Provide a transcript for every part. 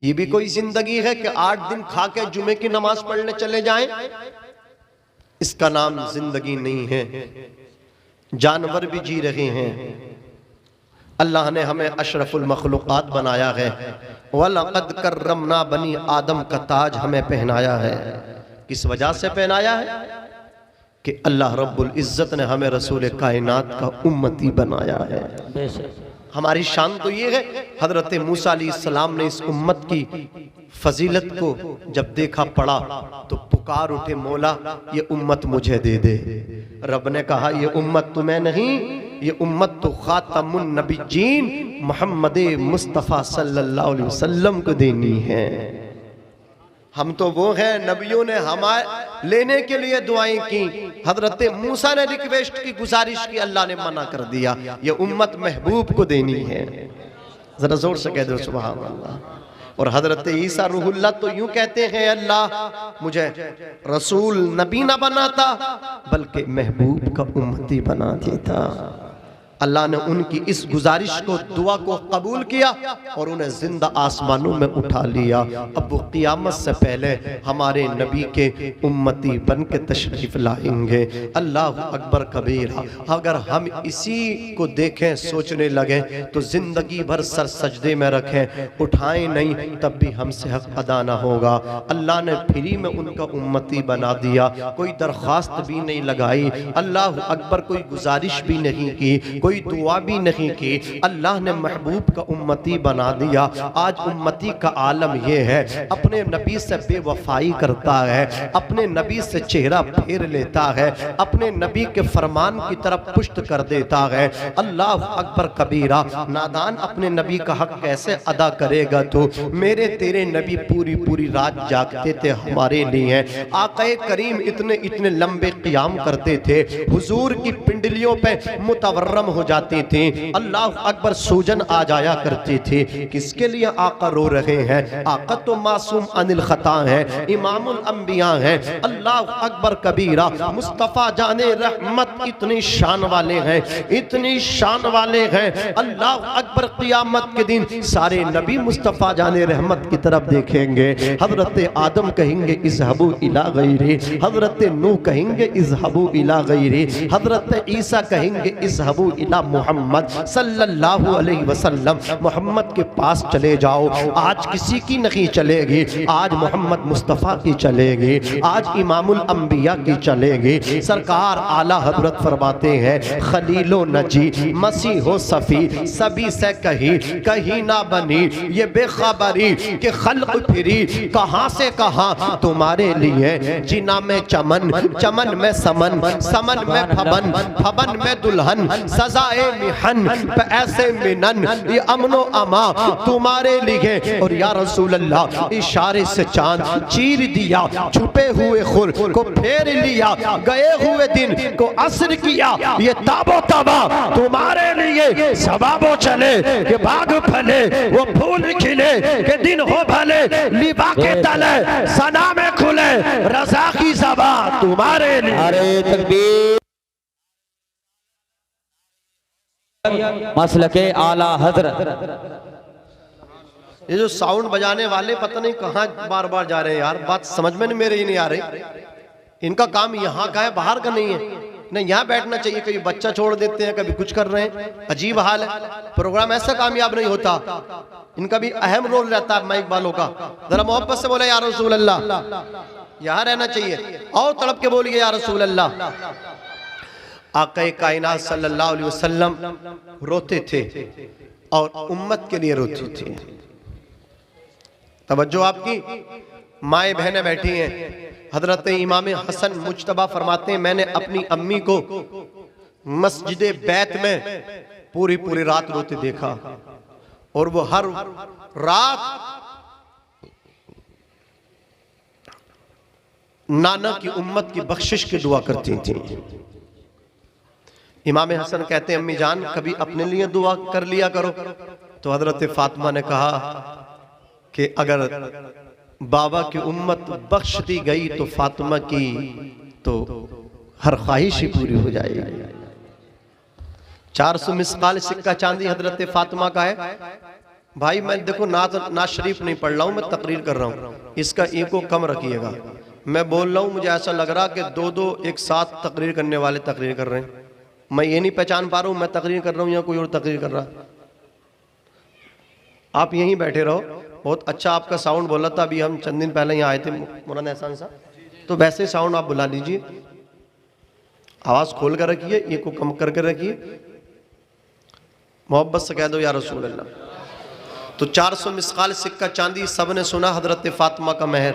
ये भी कोई जिंदगी है कि 8 दिन खा के जुमे की नमाज पढ़ने चले जाएं? इसका नाम जिंदगी नहीं है। जानवर भी जी रहे हैं। अल्लाह ने हमें अशरफुल मखलूक़ात बनाया है। वलक़द कर्रमना बनी आदम का ताज हमें पहनाया है। किस वजह से पहनाया है? कि अल्लाह रब्बुल इज़्ज़त ने हमें रसूल कायनात का उम्मती बनाया है। हमारी शान तो ये है, हजरत मूसा अलैहिस्सलाम ने इस उम्मत की फजीलत को जब देखा पढ़ा तो पुकार उठे, मौला ये उम्मत मुझे दे दे। रब ने कहा ये उम्मत तुम्हें नहीं, ये उम्मत तो खातमुन नबीय्यीन मोहम्मद मुस्तफ़ा सल्लल्लाहु अलैहि वसल्लम को देनी है। हम तो वो हैं, नबियों ने हमारे लेने के लिए दुआएं की। हजरत मूसा ने रिक्वेस्ट की, गुजारिश की, अल्लाह ने मना कर दिया। ये उम्मत महबूब को देनी है। जरा जोर से कह दो सुभान अल्लाह। और हजरत ईसा रूहुल्लाह तो यूं कहते हैं, अल्लाह मुझे रसूल नबी ना बनाता बल्कि महबूब का उम्मती बना देता। अल्लाह ने उनकी इस गुजारिश को, दुआ को कबूल किया और उन्हें जिंदा आसमानों में उठा लिया। अब वो क़ियामत से पहले हमारे नबी के उम्मती बन के तशरीफ लाएंगे। अल्लाह अकबर कबीरा। अगर हम इसी को देखें, सोचने लगे तो जिंदगी भर सर सजदे में रखें, उठाएं नहीं, तब भी हमसे हक अदा ना होगा। अल्लाह ने फ्री में उनका उम्मती बना दिया, कोई दरख्वास्त भी नहीं लगाई। अल्लाह अकबर, कोई गुजारिश भी नहीं की, कोई दुआ भी नहीं की। अल्लाह ने महबूब का उम्मती बना दिया। आज उम्मती का आलम यह है, अपने नबी से बेवफाई करता है, अपने नबी से चेहरा फेर लेता है, अपने नबी के फरमान की तरफ पुष्ट कर देता है। अल्लाह अकबर कबीरा। नादान अपने नबी का हक कैसे अदा करेगा? तो मेरे तेरे नबी पूरी पूरी रात जागते थे हमारे लिए। आक़ाए करीम इतने इतने लंबे क़ियाम करते थे, हुजूर की पिंडलियों पे मुतवर्रम हो जाती थी। अल्लाह अकबर, सूजन आ जाया करती थी। किसके लिए आका रो रहे हैं? आका तो मासूम अनिल खता है, इमामुल अंबिया है। अल्लाह अकबर कबीरा। मुस्तफ़ा जाने रहमत इतनी शान वाले हैं, इतनी शान वाले हैं। अल्लाह अकबर, क़ियामत के दिन सारे नबी मुस्तफ़ा जाने रहमत की तरफ देखेंगे। हजरत आदम कहेंगे इज़हबू इला गैरी, हजरत नूह कहेंगे इज़हबू इला गैरी, हजरत ईसा कहेंगे इज़हबू इला मोहम्मद सल्लल्लाहु अलैहि वसल्लम, मोहम्मद के पास चले जाओ। आज किसी की नहीं चलेगी, आज मोहम्मद मुस्तफ़ा की चलेगी, आज इमामुल अंबिया की चलेगी। सरकार आला हजरत फरमाते हैं, खलीलो नजी मसीहो सफ़ी, सभी से कहीं ना बनी ये बेखबरी के खल्क फिरी, कहाँ से कहाँ तुम्हारे लिए। जिना में चमन, चमन में समन, समन में फबन, फबन में दुल्हन, सजाए मिहन पे ऐसे मिनन, ये अमनो अमा तुम्हारे लिए। और या रसूल अल्लाह, इशारे से चांद चीर दिया, छुपे हुए खुर को फेर लिया, गए हुए दिन को असर किया। ये ताबो तबा तुम्हारे लिए, सबाबो चले के बाग फले, वो फूल खिले के दिन हो भले, लिबा के तले सना में खुले, रज़ा की ज़बा तुम्हारे लिए। अरे तकबीर। मसलके आला हजरत। ये जो साउंड बजाने वाले पता नहीं कहाँ बार बार जा रहे हैं यार, बात समझ में मेरे ही नहीं आ रही। इनका काम यहाँ का है, बाहर का नहीं है। नहीं, यहाँ बैठना चाहिए, कभी बच्चा छोड़ देते हैं, कभी कुछ कर रहे हैं। अजीब हाल है, प्रोग्राम ऐसा कामयाब नहीं होता। इनका भी अहम रोल रहता है माइक वालों का। जरा मोहब्बत से बोले या रसूल अल्लाह। यहाँ रहना चाहिए और तड़प के बोलिए या रसूल अल्लाह। आक़ाए कायनात सल्लल्लाहु अलैहि वसल्लम रोते थे और उम्मत के लिए रोते थे। तवज्जो आपकी, माएँ बहनें बैठी हैं। हजरत इमाम हसन मुज्तबा फरमाते हैं, मैंने अपनी अम्मी को मस्जिद बैत में पूरी पूरी रात रोते देखा और वो हर रात नाना की उम्मत की बख्शिश की दुआ करती थी। इमाम हसन कहते हैं, अम्मी जान कभी अपने लिए दुआ कर लिया करो। तो हजरत फातिमा ने कहा कि अगर बाबा की उम्मत बख्श दी गई तो फातिमा की तो हर ख्वाहिश ही पूरी हो जाएगी। 400 मिसकाल सिक्का चांदी हजरत फातिमा का है। भाई मैं देखो ना शरीफ नहीं पढ़ रहा हूँ, मैं तकरीर कर रहा हूँ, इसका ईको कम रखिएगा। मैं बोल रहा हूँ, मुझे ऐसा लग रहा कि दो एक साथ तकरीर करने वाले तकरीर कर रहे हैं। मैं ये नहीं पहचान पा रहा हूँ मैं तकरीर कर रहा हूँ या कोई और तकरीर कर रहा। आप यहीं बैठे रहो। बहुत अच्छा आपका साउंड बोला था, अभी हम चंद दिन पहले यहाँ आए थे मौलाना एहसान साहब, तो वैसे साउंड आप बुला लीजिए, आवाज़ खोल कर रखिए, ईको कम करके रखिए, मोहब्बत से कह दो या रसूल अल्लाह। तो 400 मिसकाल सिक्का चांदी सब ने सुना हजरत फातिमा का महर,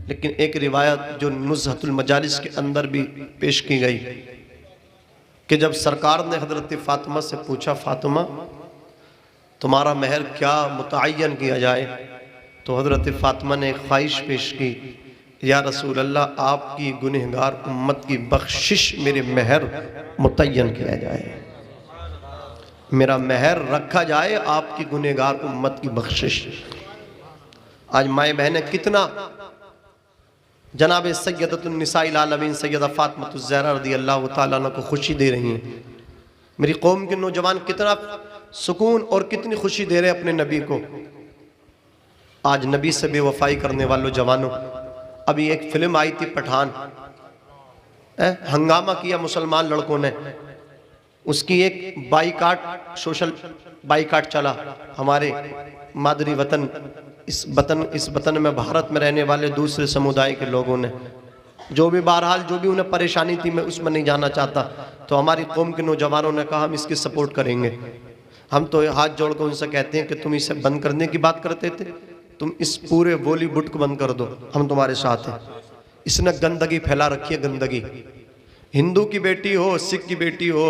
लेकिन एक रिवायत जो नुज़हतुल मजालिस के अंदर भी पेश की गई कि जब सरकार ने हजरत फातिमा से पूछा, फातिमा तुम्हारा महर क्या मुतय्यन किया जाए, तो हजरत फातिमा ने एक ख्वाहिश पेश की, या रसूल अल्लाह आपकी गुनहगार उम्मत की बख्शिश मेरे महर मुतय्यन किया जाए, मेरा महर रखा जाए आपकी गुनहगार उम्मत की बख्शिश। आज माए बहनें कितना जनाब सैयदतुन निसाइल आलमीन सैयदा फातिमातुज़ ज़हरा रज़ियल्लाहु तआला अन्हा को खुशी दे रही हैं। मेरी कौम के नौजवान कितना सुकून और कितनी खुशी दे रहे हैं अपने नबी को। आज नबी से बेवफाई करने वालों जवानों, अभी एक फिल्म आई थी पठान, हंगामा किया मुसलमान लड़कों ने, उसकी एक बाइकाट, सोशल बाइकाट चला। हमारे मादरी वतन इस वतन में, भारत में रहने वाले दूसरे समुदाय के लोगों ने, जो भी बहरहाल जो भी उन्हें परेशानी थी, मैं उसमें नहीं जाना चाहता, तो हमारी कौम के नौजवानों ने कहा हम इसकी सपोर्ट करेंगे। हम तो हाथ जोड़कर उनसे कहते हैं कि तुम इसे बंद करने की बात करते थे, तुम इस पूरे बॉलीवुड को बंद कर दो, हम तुम्हारे साथ हैं। इसने गंदगी फैला रखी है, गंदगी। हिंदू की बेटी हो, सिख की बेटी हो,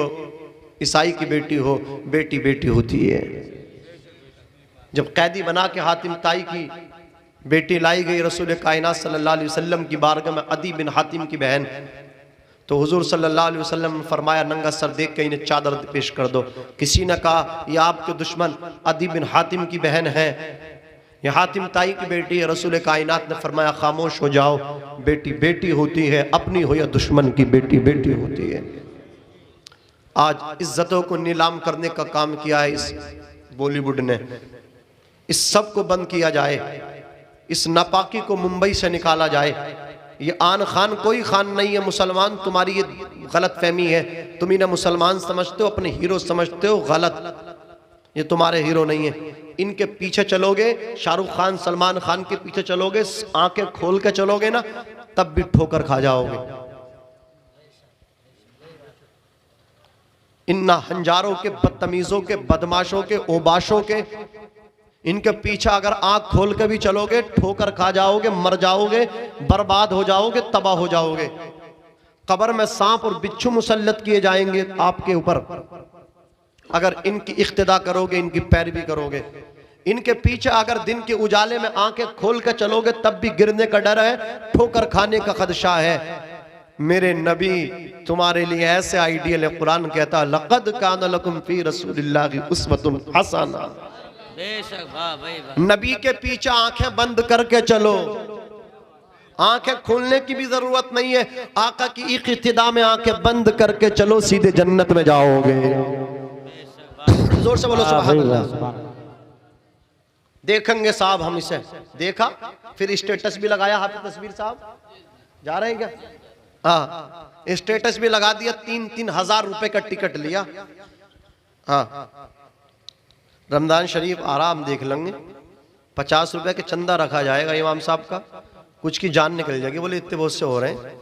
ईसाई की बेटी हो, बेटी बेटी होती है। जब कैदी बना के हातिम ताई की बेटी लाई गई रसूल कायनात सल्लल्लाहु अलैहि वसल्लम की बारगाह में, अदी बिन हातिम की बहन, तो हुजूर सल्लल्लाहु अलैहि वसल्लम ने फरमाया नंगा सर देख के इन्हें चादर पेश कर दो। किसी ने कहा यह आपके दुश्मन अदी बिन हातिम की बहन है, यह हातिम ताई की बेटी है। रसूल कायनात ने फरमाया खामोश हो जाओ, बेटी बेटी होती है, अपनी हो या दुश्मन की, बेटी बेटी होती है। आज इज्जतों को नीलाम करने का काम किया है इस बॉलीवुड ने। इस सब को बंद किया जाए, इस नापाकी को मुंबई से निकाला जाए। ये आन खान कोई खान नहीं है मुसलमान, तुम्हारी ये गलत फहमी है। तुम इन्हें मुसलमान समझते हो, अपने हीरो समझते हो, गलत। ये तुम्हारे हीरो नहीं है। इनके पीछे चलोगे, शाहरुख खान सलमान खान के पीछे चलोगे, आंखें खोल के चलोगे ना, तब भी ठोकर खा जाओगे। इन हंजारों के, बदतमीजों के, बदमाशों के, ओबाशों के, इनके पीछे अगर आंख खोल के भी चलोगे, ठोकर खा जाओगे, मर जाओगे, बर्बाद हो जाओगे, तबाह हो जाओगे। कब्र में सांप और बिच्छू मुसल्लत किए जाएंगे आपके ऊपर अगर इनकी इख्तिदा करोगे, इनकी पैरवी करोगे। इनके पीछे अगर दिन के उजाले में आंखें खोल के चलोगे, तब भी गिरने का डर है, ठोकर खाने का खदशा है। मेरे नबी तुम्हारे लिए ऐसे आइडियल है। कुरान कहता है लक़द कान लकुम फी रसूलिल्लाहि उस्वतुन हसना। नबी के पीछे आंखें बंद करके चलो, आंखें खोलने की भी जरूरत नहीं है। आका की इख्तिदा में आंखें बंद करके चलो, सीधे जन्नत में जाओगे। जोर से बोलो सुभान अल्लाह। देखेंगे साहब, हम इसे देखा, फिर स्टेटस भी लगाया। हाफिज तस्वीर साहब जा रहे हैं क्या? हाँ, स्टेटस भी लगा दिया। 3-3 हजार रुपए का टिकट लिया। हाँ, रमजान शरीफ आराम देख लेंगे। 50 रुपए के चंदा रखा जाएगा इमाम साहब का, कुछ की जान निकल जाएगी। बोले इतने बहुत से हो रहे हैं,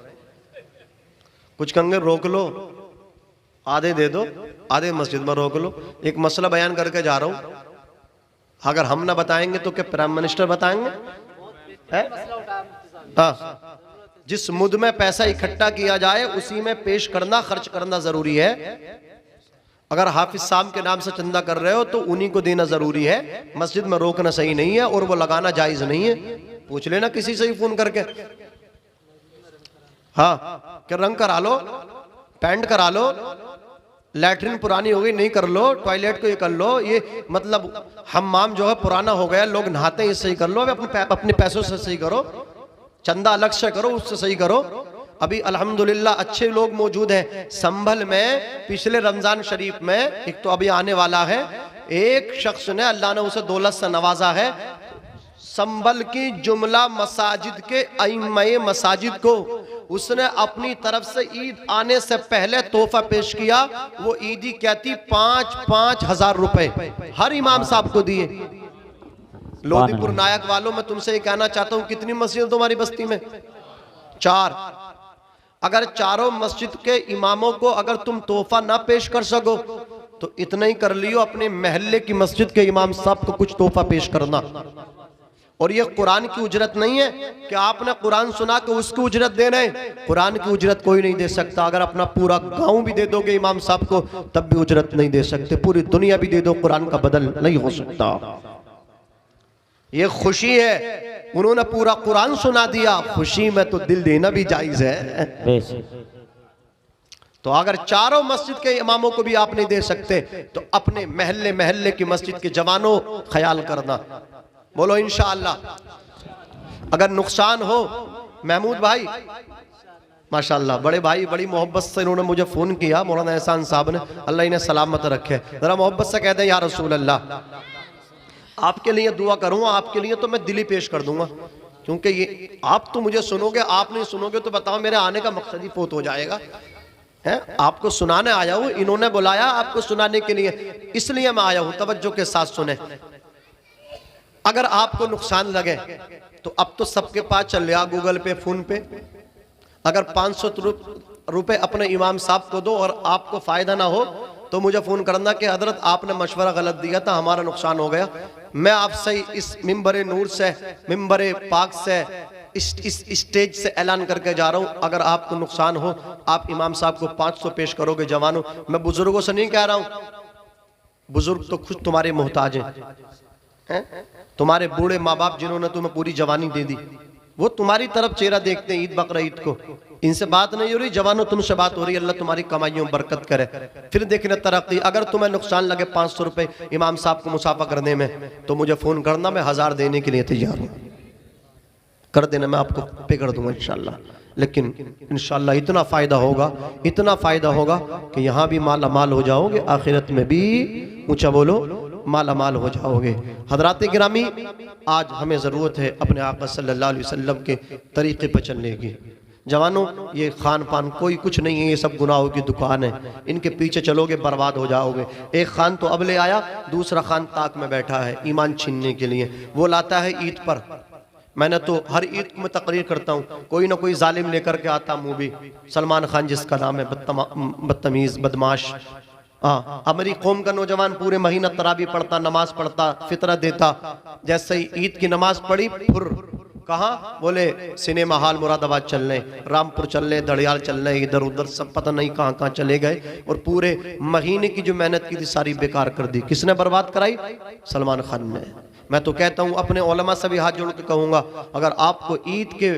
कुछ कहेंगे रोक लो, आधे दे दो, आधे मस्जिद में रोक लो। एक मसला बयान करके जा रहा हूं, अगर हम ना बताएंगे तो क्या प्राइम मिनिस्टर बताएंगे? हाँ, जिस मुद में पैसा इकट्ठा किया जाए उसी में पेश करना, खर्च करना जरूरी है। अगर हाफिज साहब के नाम से चंदा कर रहे हो तो उन्हीं को देना जरूरी है। मस्जिद में रोकना सही नहीं है और वो लगाना जायज नहीं है। पूछ लेना किसी से ही फोन करके। हाँ, क्या रंग करा लो, पेंट करा लो, लैट्रिन पुरानी हो गई नहीं कर लो, टॉयलेट को ये कर लो, ये मतलब हम्माम जो है पुराना हो गया, लोग नहाते हैं, सही कर लो। अपने पैसों से सही करो, चंदा अलग से करो, उससे सही करो। अभी अल्हम्दुलिल्लाह अच्छे लोग मौजूद हैं। संभल में पिछले रमजान शरीफ में, एक तो अभी आने वाला है, एक शख्स ने, अल्लाह ने उसे दौलत से नवाजा है, संभल की जुमला मसाजिद के अइम्मे मसाजिद को उसने अपनी तरफ से ईद आने से पहले तोहफा पेश किया। वो ईदी कहती 5-5 हजार रुपए हर इमाम साहब को दिए। लोधीपुर नायक वालों, मैं तुमसे ये कहना चाहता हूं, कितनी मस्जिद तुम्हारी बस्ती में? 4। अगर चारों मस्जिद के इमामों को अगर तुम तोहफा ना पेश कर सको तो इतना ही कर लियो, अपने महल्ले की मस्जिद के इमाम साहब को कुछ तोहफा पेश करना। और ये कुरान की उजरत नहीं है कि आपने कुरान सुना के उसकी उजरत देना है। कुरान की उजरत कोई नहीं दे सकता। अगर अपना पूरा गांव भी दे दोगे इमाम साहब को तब भी उजरत नहीं दे सकते। पूरी दुनिया भी दे दो, कुरान का बदल नहीं हो सकता। ये खुशी है, उन्होंने पूरा कुरान सुना दिया, खुशी में तो दिल देना भी जायज है। तो अगर चारों मस्जिद के इमामों को भी आप नहीं दे सकते तो अपने महल्ले महल्ले की मस्जिद के जवानों ख्याल करना। बोलो इंशाअल्लाह। अगर नुकसान हो, महमूद भाई माशाअल्लाह, बड़े भाई बड़ी मोहब्बत से इन्होंने मुझे फोन किया, मौलाना एहसान साहब ने, अल्लाह इन्हें सलामत रखे। जरा मोहब्बत से कहते हैं या रसूल अल्लाह, आपके लिए दुआ करूंगा, आपके लिए तो मैं दिली पेश कर दूंगा, क्योंकि ये आप तो मुझे सुनोगे, आप नहीं सुनोगे तो बताओ मेरे आने का मकसद ही फोत हो जाएगा। है आपको सुनाने आया हूं, इन्होंने बुलाया आपको सुनाने के लिए, इसलिए मैं आया हूं। तवज्जो के साथ सुने। अगर आपको नुकसान लगे तो अब तो सबके पास चल रहा गूगल पे, फोन पे। अगर 500 रुपए अपने इमाम साहब को दो और आपको फायदा ना हो तो मुझे फोन करना कि हजरत आपने मशवरा गलत दिया था, हमारा नुकसान हो गया। मैं आपसे इस मिंबर नूर से, मिंबर पाक से, इस स्टेज से ऐलान करके जा रहा हूं, अगर आपको नुकसान हो आप इमाम साहब को 500 पेश करोगे जवानों। मैं बुजुर्गों से नहीं कह रहा हूं, बुजुर्ग तो खुद तुम्हारे मोहताज हैं। तुम्हारे बूढ़े माँ बाप जिन्होंने तुम्हें पूरी जवानी दे दी, वो तुम्हारी तरफ चेहरा देखते हैं ईद बकरा ईद को। इनसे बात नहीं हो रही, जवानों तुमसे बात हो रही है। अल्लाह तुम्हारी कमाइयों में बरकत करे, फिर देखने तरक्की। अगर तुम्हें नुकसान लगे 500 रुपए इमाम साहब को मुसाफा करने में तो मुझे फोन करना, मैं 1000 देने के लिए तैयार हूँ। कर देना, मैं आपको पे कर दूंगा इंशाल्लाह। लेकिन इंशाल्लाह इतना फायदा होगा, इतना फायदा होगा कि यहाँ भी माला माल हो जाओगे, आखिरत में भी ऊंचा बोलो माला माल हो जाओगे। हजरात गिरामी, आज हमें ज़रूरत है अपने आका सल्लल्लाहु अलैहि वसल्लम के तरीक़े पर चलने की। जवानों, ये खान पान कोई कुछ नहीं है, ये सब गुनाहों की दुकान है। इनके पीछे चलोगे बर्बाद हो जाओगे। एक खान तो अब ले आया, दूसरा खान ताक में बैठा है ईमान छीनने के लिए। वो लाता है ईद पर। मैंने तो हर ईद को मैं तकरीर करता हूँ, कोई ना कोई जालिम लेकर के आता मूवी। सलमान खान जिसका नाम है, बदतमीज बदमाश। हमारी कौम का नौजवान पूरे महीना तरावी पढ़ता, नमाज पढ़ता, फितरा देता, जैसे ही ईद की नमाज पढ़ी फुर कहाँ, बोले सिनेमा हॉल मुरादाबाद चल रहे, रामपुर चल रहे, दड़ियाल चल रहे, इधर उधर सब पता नहीं कहाँ कहाँ चले गए। और पूरे महीने की जो मेहनत की थी सारी बेकार कर दी। किसने बर्बाद कराई? सलमान खान ने। मैं तो कहता हूँ अपने उलमा से भी हाथ जोड़ के कहूँगा, अगर आपको ईद के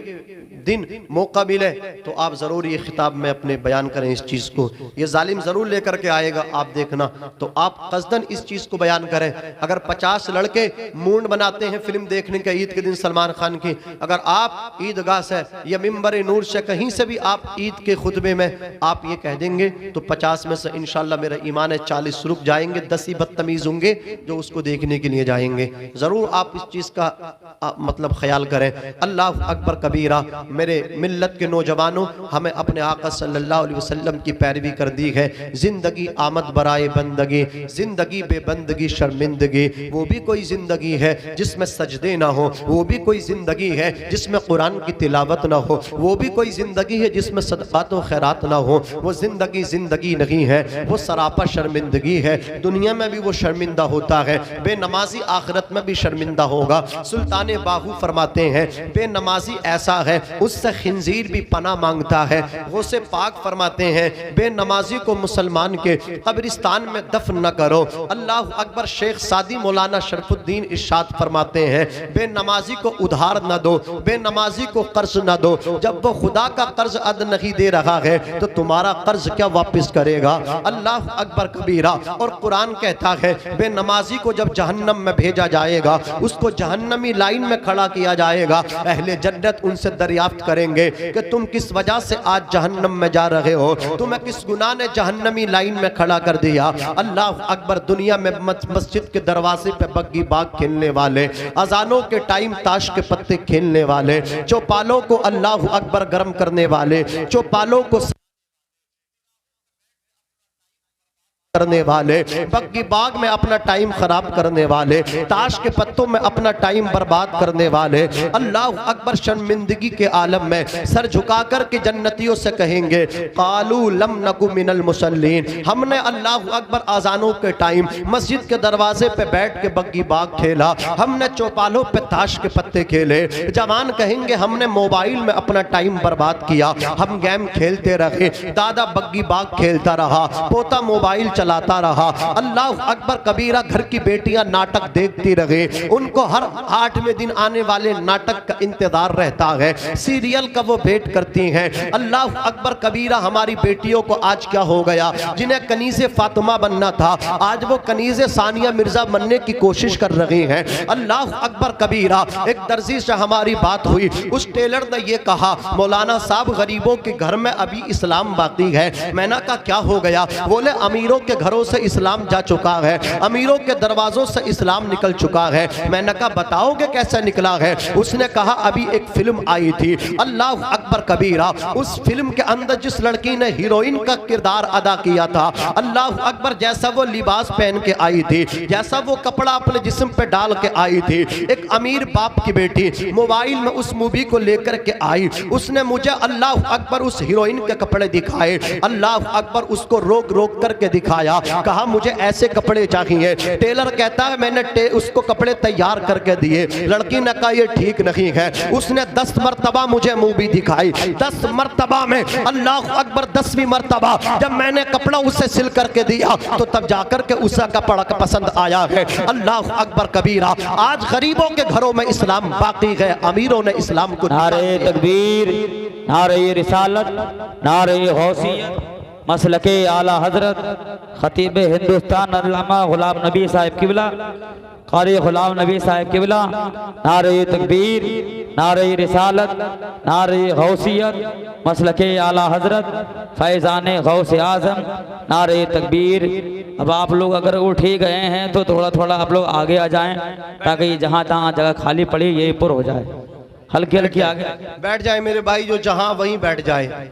दिन मौका मिले तो आप ज़रूर ये खिताब में अपने बयान करें इस चीज़ को। ये जालिम ज़रूर लेकर के आएगा, आप देखना। तो आप कस्दन इस चीज़ को बयान करें। अगर 50 लड़के मूड बनाते हैं फिल्म देखने के ईद के दिन सलमान खान की, अगर आप ईदगाह से या मिंबर नूर से कहीं से भी आप ईद के खुतबे में आप ये कह देंगे तो 50 में से इंशाल्लाह मेरा ईमान है 40 रुक जाएंगे, 10 ही बदतमीज होंगे जो उसको देखने के लिए जाएंगे। जरूर आप इस चीज का मतलब ख्याल करें। अल्लाह अकबर कबीरा। मेरे मिल्लत के नौजवानों, हमें अपने आका सल्लल्लाहु अलैहि वसल्लम की पैरवी कर दी है। जिंदगी आमद बराए बंदगी, जिंदगी बेबंदगी शर्मिंदगी। वो भी कोई जिंदगी है जिसमें सजदे ना हो, वो भी कोई जिंदगी है जिसमें कुरान की तिलावत ना हो, वो भी कोई जिंदगी है जिसमें सदक़ात व खैरात ना हो। वो जिंदगी जिंदगी नहीं है, वो सरापा शर्मिंदगी है। दुनिया में भी वो शर्मिंदा होता है, बेनमाजी आखिरत में भी शर्मिंदा होगा। सुल्तान बाहू फरमाते हैं, बेनमाजी ऐसा है उससे खिंजीर भी पना मांगता है। गौसे पाक फरमाते हैं, बेनमाजी को मुसलमान के कब्रिस्तान में दफन न करो। अल्लाह अकबर। शेख सादी मौलाना शरफुद्दीन इरशाद फरमाते हैं, बेनमाजी को उधार न दो, बेनमाजी को कर्ज न दो। जब वो खुदा का कर्ज अद नहीं दे रहा है तो तुम्हारा कर्ज क्या वापस करेगा? अल्लाह अकबर कबीरा। और कुरान कहता है, बेनमाजी को जब जहन्नम में भेजा जाएगा जाएगा, उसको जहन्नमी लाइन में खड़ा किया जाएगा। अहले जन्नत उनसे दरियाफ्त करेंगे कि तुम किस वजह से आज जहन्नम में जा रहे हो, तुम्हें किस गुनाह ने जहन्नमी लाइन में खड़ा कर दिया। अल्लाह अकबर। दुनिया में मस्जिद के दरवाजे पे बग्गी बाग खेलने वाले, अजानों के टाइम ताश के पत्ते खेलने वाले, चौपालों को अल्लाह अकबर गर्म करने वाले, चौपालों को करने वाले, बग्गी बाग में अपना टाइम खराब करने वाले, ताश के पत्तों में अपना टाइम बर्बाद करने वाले, अल्लाह अकबर शर्मिंदगी के आलम में सर झुकाकर के जन्नतियों से कहेंगे कालू लम नकु मिनल मुसल्लीन, हमने अल्लाह अकबर आजानों के टाइम मस्जिद के दरवाजे पे बैठ के बग्गी बाग खेला, हमने चौपालों पे ताश के पत्ते खेले। जवान कहेंगे हमने मोबाइल में अपना टाइम बर्बाद किया, हम गेम खेलते रहे, दादा बग्गी बाग खेलता रहा, पोता मोबाइल चलाता रहा। अल्लाह अकबर। कबीरा। घर की बेटियां नाटक देखती रहे, उनको हर 8वें दिन आने वाले नाटक का इंतजार रहता है, सीरियल का वो वेट करती हैं। अल्लाह अकबर। कबीरा। हमारी बेटियों को आज क्या हो गया, जिन्हें कनीज़े फातिमा बनना था आज वो कनीज़े सानिया मिर्जा बनने की कोशिश कर रही हैं। अल्लाह अकबर। कबीरा। एक दर्जी से हमारी बात हुई, उस टेलर ने ये कहा मौलाना साहब गरीबों के घर में अभी इस्लाम बाकी है। मैंने कहा क्या हो गया? बोले अमीरों के घरों से इस्लाम जा चुका है, अमीरों के दरवाजों से इस्लाम निकल चुका है। मैंने कहा बताओगे कैसे निकला है? उसने कहा अभी एक फिल्म आई थी, अल्लाह अकबर कबीरा, उस फिल्म के अंदर जिस लड़की ने हीरोइन का किरदार अदा किया था, अल्लाह अकबर, जैसा वो लिबास पहन के आई थी, जैसा वो कपड़ा अपने जिस्म पे डाल के आई थी, एक अमीर बाप की बेटी मोबाइल में उस मूवी को लेकर के आई, उसने मुझे अल्लाह अकबर उस हीरोइन के कपड़े दिखाए, अल्लाह अकबर उसको रोक रोक करके दिखाया, कहा मुझे ऐसे कपड़े चाहिए। टेलर कहता है मैंने उसको कपड़े तैयार करके दिए, लड़की ने कहा ये ठीक नहीं है। उसने 10 मरतबा मुझे मूवी दिखाई, 10 मरतबा में अल्लाह अकबर 10वीं मरतबा जब मैंने कपड़ा उसे सिल करके दिया तो तब जाकर के उसका कपड़ा पसंद आया है। अल्लाह अकबर कबीरा। आज गरीबों के घरों में इस्लाम बाकी है, अमीरों ने इस्लाम को नारे तकबीर, नारे रिसालत, नारे गौसियत, मसलके आला हजरत खतीब हिंदुस्तान अल्लामा गुलाम नबी साहिब किबला, कारी गुलाम नबी साहिब किबला, नारे तकबीर, नारे रिसालत, नारे गौसियत, मसलके आला हजरत फैज़ान गौस आज़म, नारे तकबीर। अब आप लोग अगर उठ ही गए हैं तो थोड़ा थोड़ा आप लोग आगे आ जाएं ताकि जहाँ तहाँ जगह खाली पड़ी यही पुर हो जाए, हल्की हल्की आगे बैठ जाए मेरे भाई, जो जहां वहीं बैठ जाए।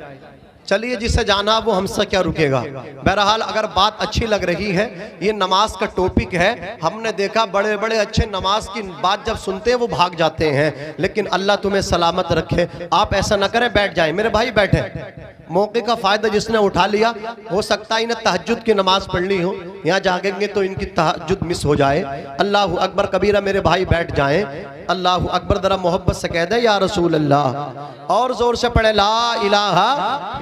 चलिए जिससे जाना वो हमसे क्या रुकेगा। बहरहाल अगर बात अच्छी लग रही है, ये नमाज का टॉपिक है, हमने देखा बड़े बड़े अच्छे नमाज की बात जब सुनते हैं वो भाग जाते हैं, लेकिन अल्लाह तुम्हें सलामत रखे। आप ऐसा ना करें, बैठ जाएं मेरे भाई, बैठे। मौके का फायदा जिसने उठा लिया, हो सकता है इन्हें तहज्जुद की नमाज पढ़नी हो, यहाँ जागेंगे तो इनकी तहज्जुद मिस हो जाए। अल्लाह अकबर कबीरा। मेरे भाई बैठ जाएं। अल्लाह अकबर। जरा मोहब्बत से कह दे या रसूल अल्लाह, और जोर से पढ़े ला इलाहा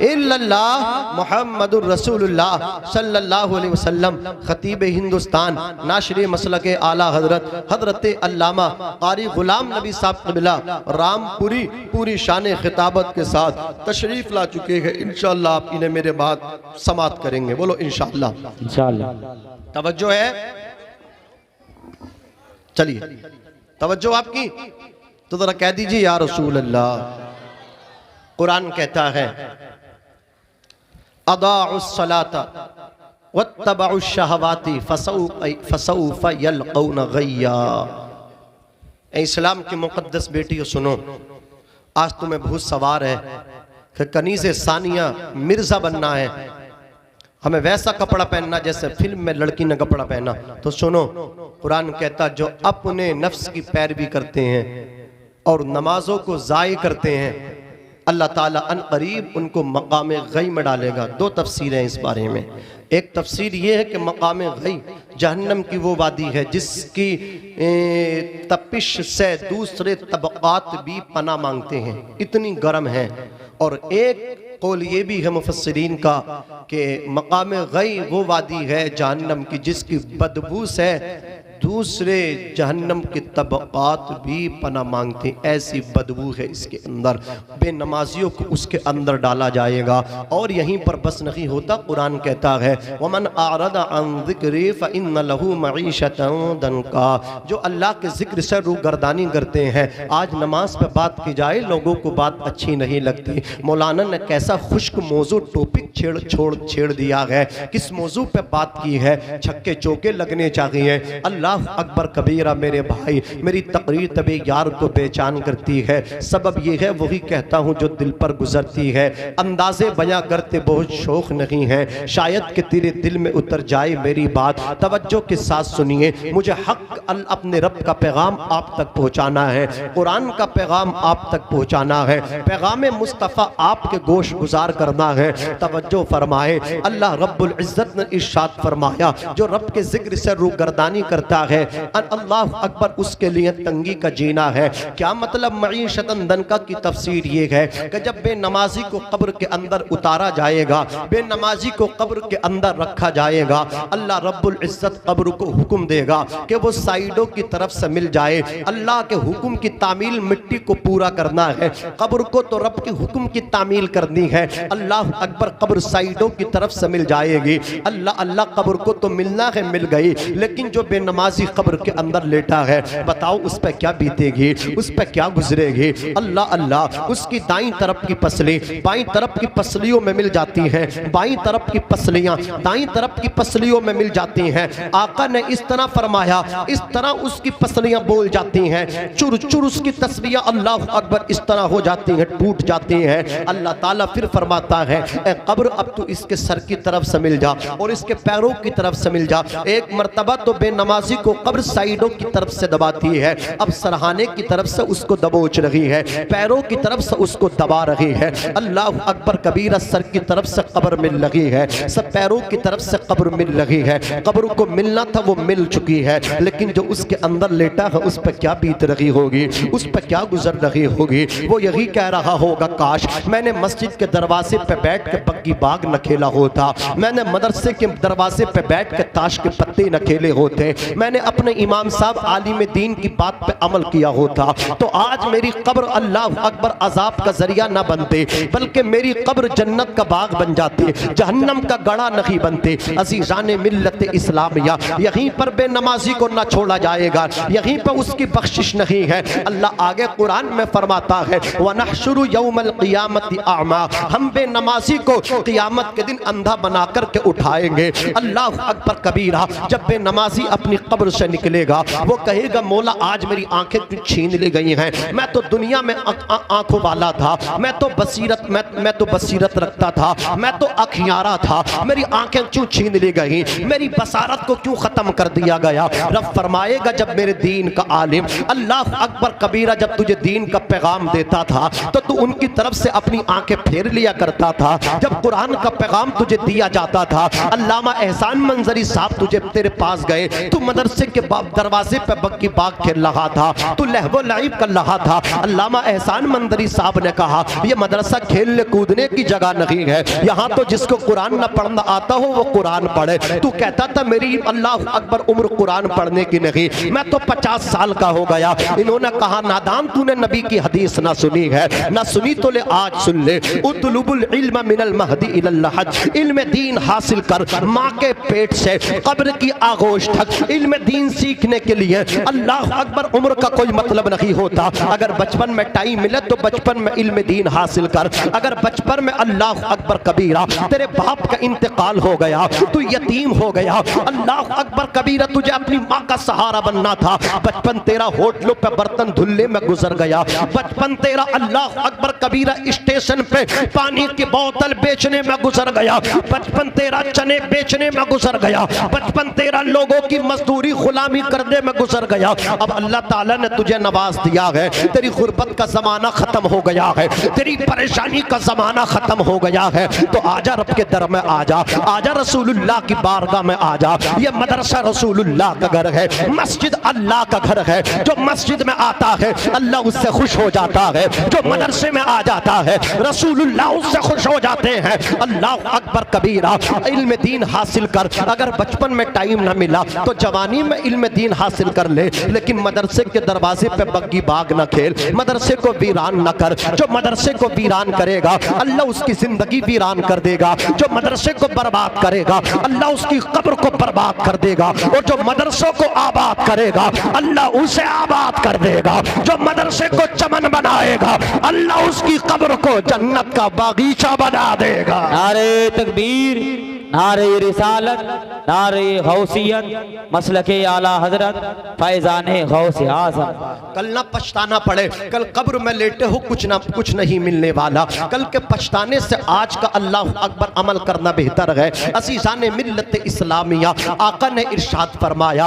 इल्लल्लाह मुहम्मदुर रसूलुल्लाह सल्लल्लाहु अलैहि वसल्लम। खतीब हिंदुस्तान नाशरी मसलके आला हजरत हजरत अल्लामा कारी गुलाम नबी साहब क़िबला रामपुरी पूरी शान खिताबत के साथ तशरीफ ला चुके हैं। इंशाअल्लाह आप इन्हें मेरे बाद समाप्त करेंगे। बोलो इंशाअल्लाह। इंशाअल्लाह तवज्जो है, चलिए तवज्जो आपकी, तो जरा कह दीजिए या रसूल अल्लाह। कुरान कहता है अदाउस सलाता वत्तबउश शहवाती फसौफ यलक़ौन गय्या। इस्लाम की मुक़द्दस बेटियों सुनो, आज तुम्हें भूत सवार है कि कनीज़े सानिया मिर्जा बनना है, हमें वैसा कपड़ा पहनना जैसे फिल्म में लड़की ने कपड़ा पहना। तो सुनो, कुरान कहता जो अपने नफ्स की पैरवी करते हैं और नमाजों को ज़ाय करते हैं, अल्लाह ताला अन करीब उनको मकाम गई में डालेगा। 2 तफसीरें इस बारे में। एक तफसीर ये है कि मकाम गई जहन्नम की वो वादी है जिसकी तपिश से दूसरे तबक़ात भी पना मांगते हैं, इतनी गर्म है। और एक कौल ये भी है मुफस्सिरीन का कि मकाम गई वो वादी है जहन्नम की जिसकी बदबू से दूसरे जहन्नम के तबक़ात भी पना मांगते, ऐसी बदबू है इसके अंदर। बेनमाजियों को उसके अंदर डाला जाएगा। और यहीं पर बस नहीं होता, कुरान कहता है वमन आरदा अन ज़िक्री फ़इन्न लहू मईशतन दनका, जो अल्लाह के ज़िक्र से रूगर्दानी करते हैं। आज नमाज पे बात की जाए, लोगों को बात अच्छी नहीं लगती। मौलाना ने कैसा खुश्क मौजू टॉपिक छेड़ दिया है। किस मौजू पे बात की है? छक्के चौके लगने चाहिए। अल्लाह अकबर कबीरा मेरे भाई, मेरी तकरीर तभी यार को बेचैन करती है। सबब यह है वही कहता हूँ जो दिल पर गुजरती है। अंदाजे बयां करते बहुत शौक नहीं है, शायद कि तेरे दिल में उतर जाए मेरी बात। तवज्जो के साथ सुनिए, मुझे हक अपने रब का पैगाम आप तक पहुँचाना है, कुरान का पैगाम आप तक पहुँचाना है, पैगाम मुस्तफ़ा आपके गोश गुजार करना है। तवज्जो फरमाए, अल्लाह रब्बुल इज्जत ने इरशाद फरमाया, जो रब के जिक्र से रूगर्दानी करता है अल्लाह अकबर उसके लिए तंगी का जीना है। क्या मतलब? मईशतन दनका की तफसीर ये है कि जब बेनमाजी को कब्र के अंदर उतारा जाएगा, बेनमाजी को कब्र के अंदर रखा जाएगा, अल्लाह रब्बुल इज्जत कब्र को हुक्म देगा कि वो साइडों की तरफ से मिल जाए। अल्लाह के हुक्म की तामील मिट्टी को पूरा करना है, कब्र को तो रब के हुक्म की तामील करनी है। अल्लाह अकबर, कब्र साइडों की तरफ से मिल जाएगी। अल्लाह अल्लाह, कब्र को तो मिलना है, मिल गई, लेकिन जो बेनमाजी कब्र के अंदर लेटा है, बताओ उस पर क्या बीतेगी, उस पर क्या गुजरेगी। अल्लाह अल्लाह, उसकी दाईं तरफ की पसली बाईं तरफ की पसलियों में मिल जाती है, बाईं तरफ की पसलियां दाईं तरफ की पसलियों में मिल जाती हैं। आका ने इस तरह फरमाया, इस तरह उसकी पसलियां बोल जाती हैं, चुर चुर उसकी तस्बियां अल्लाह अकबर इस तरह हो जाती हैं, टूट जाती हैं। अल्लाह ताला फिर फरमाता है, ए कब्र अब तू इसके सर की तरफ से मिल जा और इसके पैरों की तरफ से मिल जा। एक मर्तबा तो बेनमाजी को कब्र साइडों की तरफ से दबाती है, अब सरहाने की तरफ से उसको दबोच रही है, पैरों की तरफ से उसको दबा रही है। अल्लाह अकबर कबीरा, सर की तरफ से कब्र मिल रही है, सब पैरों की तरफ से कब्र मिल रही है। कब्र को मिलना था वो मिल चुकी है, लेकिन जो उसके अंदर लेटा है उस पर क्या बीत रही होगी, उस पर क्या गुजर रही होगी। वो यही कह रहा होगा, काश मैंने मस्जिद के दरवाजे पे बैठ के बग्गी बाग न खेला होता, मैंने मदरसे के दरवाजे पे बैठ के ताश के पत्ते न खेले होते, मैंने अपने इमाम साहब आलिम दीन की बात पे अमल किया होता, तो आज मेरी कब्र अल्लाह अकबर अजाब का जरिया न बनते, बल्कि मेरी कब्र जन्नत का बाग बन जाती, जहन्नम का गड़ा नहीं बनते। अज़ीज़ाने मिल्लत इस्लामिया, यहीं पर बेनमाजी को न छोड़ा जाएगा, यहीं पर उसकी बख्शिश नहीं है। अल्लाह आगे कुरान में फरमाता है, वनहशुरु यौमल क़ियामति अअमा, हम बेनमाजी को क़ियामत के दिन अंधा बना कर के उठाएंगे। अल्लाह अकबर कबीरा, जब बेनमाजी अपनी कब्र से निकलेगा वो कहेगा, मौला आज मेरी आंखें क्यों छीन ली गई हैं, मैं तो दुनिया में आंखों वाला था, मैं तो बसीरत रखता था, मैं तो अखियारा था, मेरी आंखें क्यों छीन ली गई, मेरी बसारत को क्यों खत्म कर दिया गया। रब फरमाएगा, जब मेरे दीन का आलिम अल्लाह अकबर कबीरा जब तुझे दीन का पैगाम देता था तो तू उनकी तरफ से अपनी आंखें फेर लिया करता था। जब कुरान का पैगाम तुझे दिया जाता था, अल्लामा एहसान मंजरी साहब तुझे तेरे पास गए, तू मदरसे के दरवाजे पे बग्गी बाग खेल रहा था, तू लहवो लाइब कर रहा था। अल्लामा एहसान मंजरी साहब ने कहा, ये मदरसा खेलने कूदने की जगह नहीं है, यहाँ तो जिसको कुरान न पढ़ना आता हो वो कुरान पढ़े। तू कहता था मेरी अल्लाह अकबर उम्र कुरान पढ़ने की नहीं, मैं तो 50 साल का हो गया। इन्होंने कहा, नादान तूने नबी की हदीस ना सुनी है, ना सुनी तो ले आज सुन ले। उतलुबुल इल्म मिनल महदी इलल लहद, इल्म दीन हासिल कर, माँ के पेट से कब्र की आगोश तक इल्म दीन सीखने के लिए अल्लाह अकबर उम्र का कोई मतलब नहीं होता। अगर बचपन में टाइम मिले तो बचपन में इल्म दीन हासिल कर। अगर बचपन में अल्लाह अकबर कबीरा तेरे बाप का इंतकाल हो गया, तू यतीम हो गया, अल्लाह अकबर कबीरा तुझे अपनी माँ का सहारा बनना था, बचपन तेरा होटलों पे बर्तन धुलने में गुजर गया, बचपन तेरा अल्लाह अकबर कबीरा स्टेशन पे पानी की बोतल बेचने में गुजर गया, बचपन तेरा चने बेचने में गुजर गया, बचपन तेरा लोगों की मजदूरी गुलामी करने में गुजर गया। अब अल्लाह ताला ने तुझे नवाज दिया है, तेरी गुर्बत का जमाना खत्म हो गया है, तेरी परेशानी का जमाना खत्म हो गया है, तो आजा रब के दर में आजा, आजा रसूलुल्लाह की बारगाह में आजा। ये मदरसा रसूलुल्लाह का घर है, मस्जिद अल्लाह का घर है, जो मस्जिद में आता है अल्लाह उससे खुश हो जाता है, जो मदरसे में आ जाता है रसूलुल्लाह उससे खुश हो जाते हैं। अल्लाह अकबर कबीरा, इल्म दीन हासिल कर। अगर बचपन में टाइम ना मिला तो जवानी जवानी में इल्म दीन हासिल कर ले, लेकिन मदरसे के दरवाजे पे बग्गी बाग न खेल, मदरसे को वीरान न कर। जो मदरसे को वीरान करेगा अल्लाह उसकी जिंदगी वीरान कर देगा। जो मदरसे को बर्बाद करेगा अल्लाह उसकी कब्र को बर्बाद कर देगा। और जो मदरसों को आबाद करेगा अल्लाह उसे आबाद कर देगा। जो मदरसे को चमन बनाएगा अल्लाह उसकी कब्र को जन्नत का बागीचा बना देगा। नारे तकबीर, नारे रिसालत, नारे गौसियत, मसलके आला हजरत, फैजान गौस आज़म। कल ना पछताना पड़े, कल कब्र में लेटे हो कुछ नहीं मिलने वाला। कल के पछताने से आज का अल्लाह अकबर अमल करना बेहतर है। अज़ीज़ान मिल्लत इस्लामिया, आका ने इरशाद फरमाया,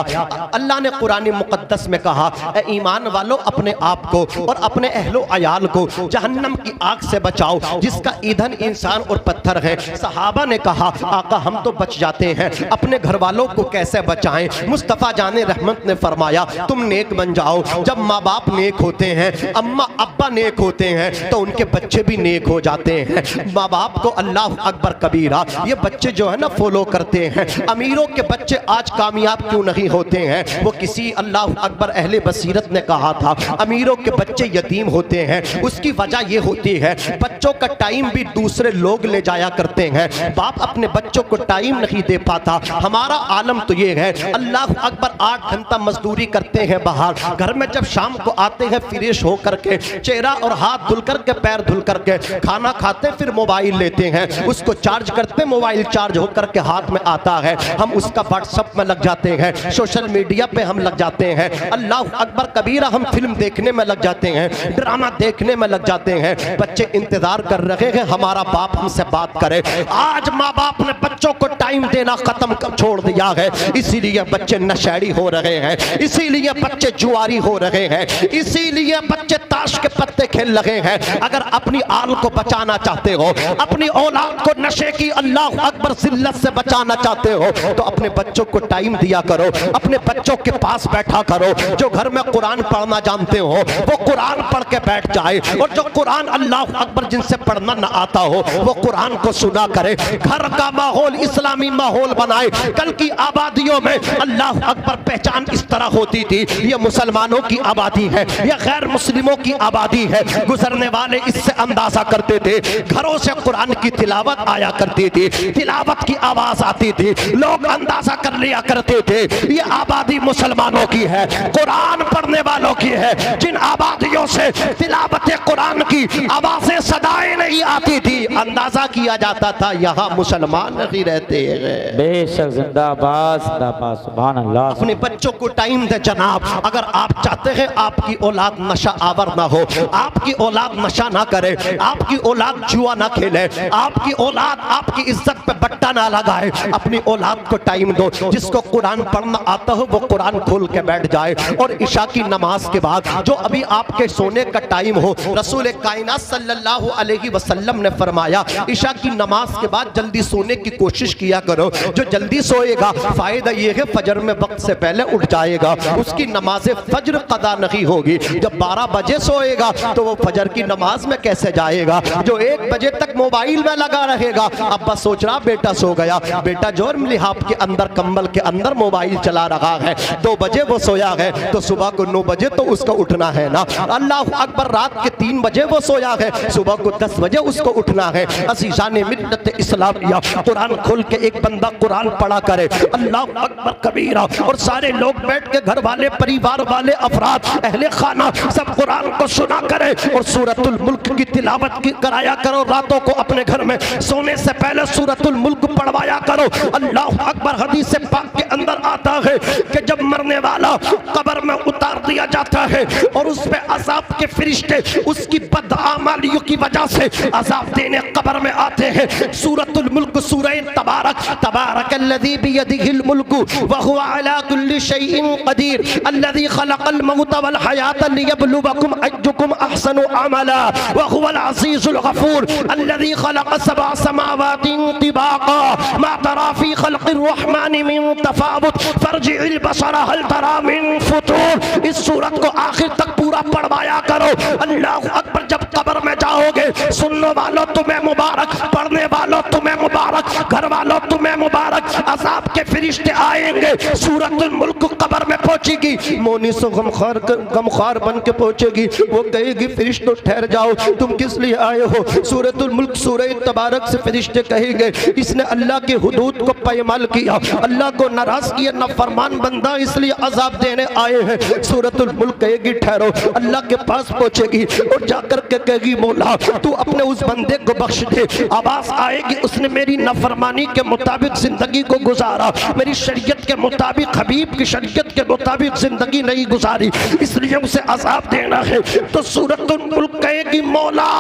अल्लाह ने कुरान मुक़द्दस में कहा, ए ईमान वालों अपने आप को और अपने अहलो अयाल को जहन्नम की आग से बचाओ जिसका ईंधन इंसान और पत्थर है। सहाबा ने कहा, आका हम तो बच जाते हैं, अपने घर वालों को कैसे बचाएं? मुस्तफ़ा जाने रहमत ने फरमाया, तुम नेक बन जाओ। जब माँ बाप नेक होते हैं, अम्मा अब्बा नेक होते हैं, तो उनके बच्चे भी नेक हो जाते हैं। माँ बाप को अल्लाह अकबर कबीरा ये बच्चे जो है ना फॉलो करते हैं। अमीरों के बच्चे आज कामयाब क्यों नहीं होते हैं? वो किसी अल्लाह अकबर अहले बसीरत ने कहा था, अमीरों के बच्चे यतीम होते हैं। उसकी वजह ये होती है, बच्चों का टाइम भी दूसरे लोग ले जाया करते हैं। बाप अपने बच्चों को टाइम नहीं दे पाता। हमारा आलम तो ये है, अल्लाह अकबर 8 घंटा मजदूरी करते हैं बाहर, घर में जब शाम को आते हैं फ्रेश हो करके, चेहरा और हाथ धुल करके, पैर धुल करके खाना खाते, फिर मोबाइल लेते हैं, उसको चार्ज करते, मोबाइल चार्ज हो करके हाथ में आता है, हम उसका व्हाट्सएप में लग जाते हैं, सोशल मीडिया पे हम लग जाते हैं। अल्लाह अकबर कबीरा हम फिल्म देखने में लग जाते हैं, ड्रामा देखने में लग जाते हैं। बच्चे इंतजार कर रहे हैं हमारा बाप हमसे बात करे। आज माँ बाप ने बच्चों को टाइम देना खत्म कर छोड़ दिया है, इसीलिए बच्चे नशेड़ी हो रहे हैं, इसीलिए बच्चे जुआरी हो रहे हैं, इसीलिए बच्चे ताश के पत्ते खेल रहे हैं। अगर अपनी आल को बचाना चाहते हो, अपनी औलाद को नशे की अल्लाह अकबर जिल्लत से बचाना चाहते हो, तो अपने बच्चों को टाइम दिया करो, अपने बच्चों के पास बैठा करो। जो घर में कुरान पढ़ना जानते हो वो कुरान पढ़ के बैठ जाए, और जो कुरान अल्लाह अकबर जिनसे पढ़ना न आता हो वो कुरान को सुना करे। घर का माहौल इस्लामी माहौल बनाए। कल की आबादियों में अल्लाह अकबर पहचान इस तरह होती थी, ये मुसलमानों की आबादी है, ये गैर मुस्लिमों की आबादी है। गुजरने वाले इससे अंदाजा करते थे, घरों से कुरान की तिलावत आया करती थी, तिलावत की आवाज आती थी, लोग अंदाजा कर लिया करते थे ये आबादी मुसलमानों की है, कुरान पढ़ने वालों की है। जिन आबादियों से तिलावत कुरान की आवाजें सदाएं नहीं आती थी, अंदाजा किया जाता था यहाँ मुसलमान नहीं रहते हैं। बेशक जिंदाबाद जिंदाबाद, सुभान अल्लाह। अपने बच्चों को टाइम दे जनाब। अगर आप चाहते हैं आपकी औलाद नशा आवर ना हो, आपकी औलाद नशा ना करे, आपकी औलाद जुआ ना खेले, आपकी औलाद आपकी इज्जत पे बट्टा ना लगाए, अपनी औलाद को टाइम दो। जिसको कुरान पढ़ना आता हो वो कुरान खोल के बैठ जाए, और इशा की नमाज के बाद जो अभी आपके सोने का टाइम हो, रसूल कायनात सल्लल्लाहु अलैहि वसल्लम ने फरमाया इशा की नमाज के बाद जल्दी सोने की कोशिश किया करो। जो जल्दी सोएगा फायदा ये है फजर में वक्त से पहले उठ जाएगा, उसकी नमाज फजर कदा नहीं होगी। जब 12 बजे सोएगा तो वो फजर की नमाज में कैसे जाएगा? जो 1 बजे तक मोबाइल में लगा रहेगा, अब्बा सोच रहा बेटा सो गया, बेटा जोर लिहाफ के अंदर कंबल के अंदर मोबाइल चला रहा है, 2 बजे वो सोया है तो सुबह को 9 बजे तो उसको उठना है ना। अल्लाह अकबर रात के 3 बजे वो सोया है, सुबह को 10 बजे उसको उठना है। अज़ीज़ान मिल्लत इस्लामिया, कुरान खोल के एक बंदा कुरान पढ़ा करे, अल्लाह अकबर कबीरा, और सारे लोग बैठ के घर वाले परिवार वाले अफराद अहले खाना सब कुरान को सुना करे, और सूरतुल मुल्क की तिलावत की कराया करो। रातों को अपने घर में सोने से पहले सूरतुल मुल्क पढ़वाया करो। अल्लाह अकबर हदीस पाक के अंदर आता है कि जब मरने वाला कब्र में उतार दिया जाता है और उस पे अज़ाब के फरिश्ते उसकी बदआमालियों की वजह से अज़ाब देने कब्र में आते हैं। सूरतुल मुल्क सूरह तबारक, तबारकल्लज़ी बियदिहिल मुल्कु व हुवा अला कुल्लि शैइन क़दीर अल्लज़ी खलक़ल मौत वल हयात लियब्लुवकुम अय्युकुम अहसनु अमला व हुवल अज़ीज़ुल गफ़ूर अल्लज़ी खलक़ सबअ समावातिन तिबाक़ा मा तरा फ़ी ख़ल्क़िर रहमानि मिन तफ़ावुत फ़र्जिइल बसर हल तरा मिन फ़ुतूर। इस सूरत को आखिर तक पूरा पढ़वाया करो। अल्लाहु अकबर। जब कब्र कब्र में जाओगे। सुनने वालों तुम्हें मुबारक, पढ़ने वालों तुम्हें मुबारक, घर वालों तुम्हें मुबारक। अज़ाब के फरिश्ते आएंगे, सूरतुल मुल्क कब्र में पहुंचेगी, मोनी सो गमख्वार बन के पहुंचेगी। वो कहेगी फरिश्तों ठहर जाओ, तुम किस लिए आए हो? सूरतुल मुल्क सूरह तबारक से फरिश्ते कहेंगे इसने अल्लाह की हुदूद को पायमाल किया, अल्लाह को नाराज किया, नाफरमान बंदा, इसलिए अजाब देने आए हैं। सूरतुल मुल्क कहेगी ठहरो, अल्लाह के पास पहुंचेगी और जाकर के कहेगी मौला तू अपने उस बंदे को बख्श दे। आवाज आएगी उसने मेरी नाफरमानी के मुताबिक जिंदगी को गुजारा, मेरी शरीयत के मुताबिक, हबीब की शरीयत के मुताबिक जिंदगी नहीं गुजारी, इसलिए उसे अजाब देना है। तो सूरतुल मुल्क कहेगी मौला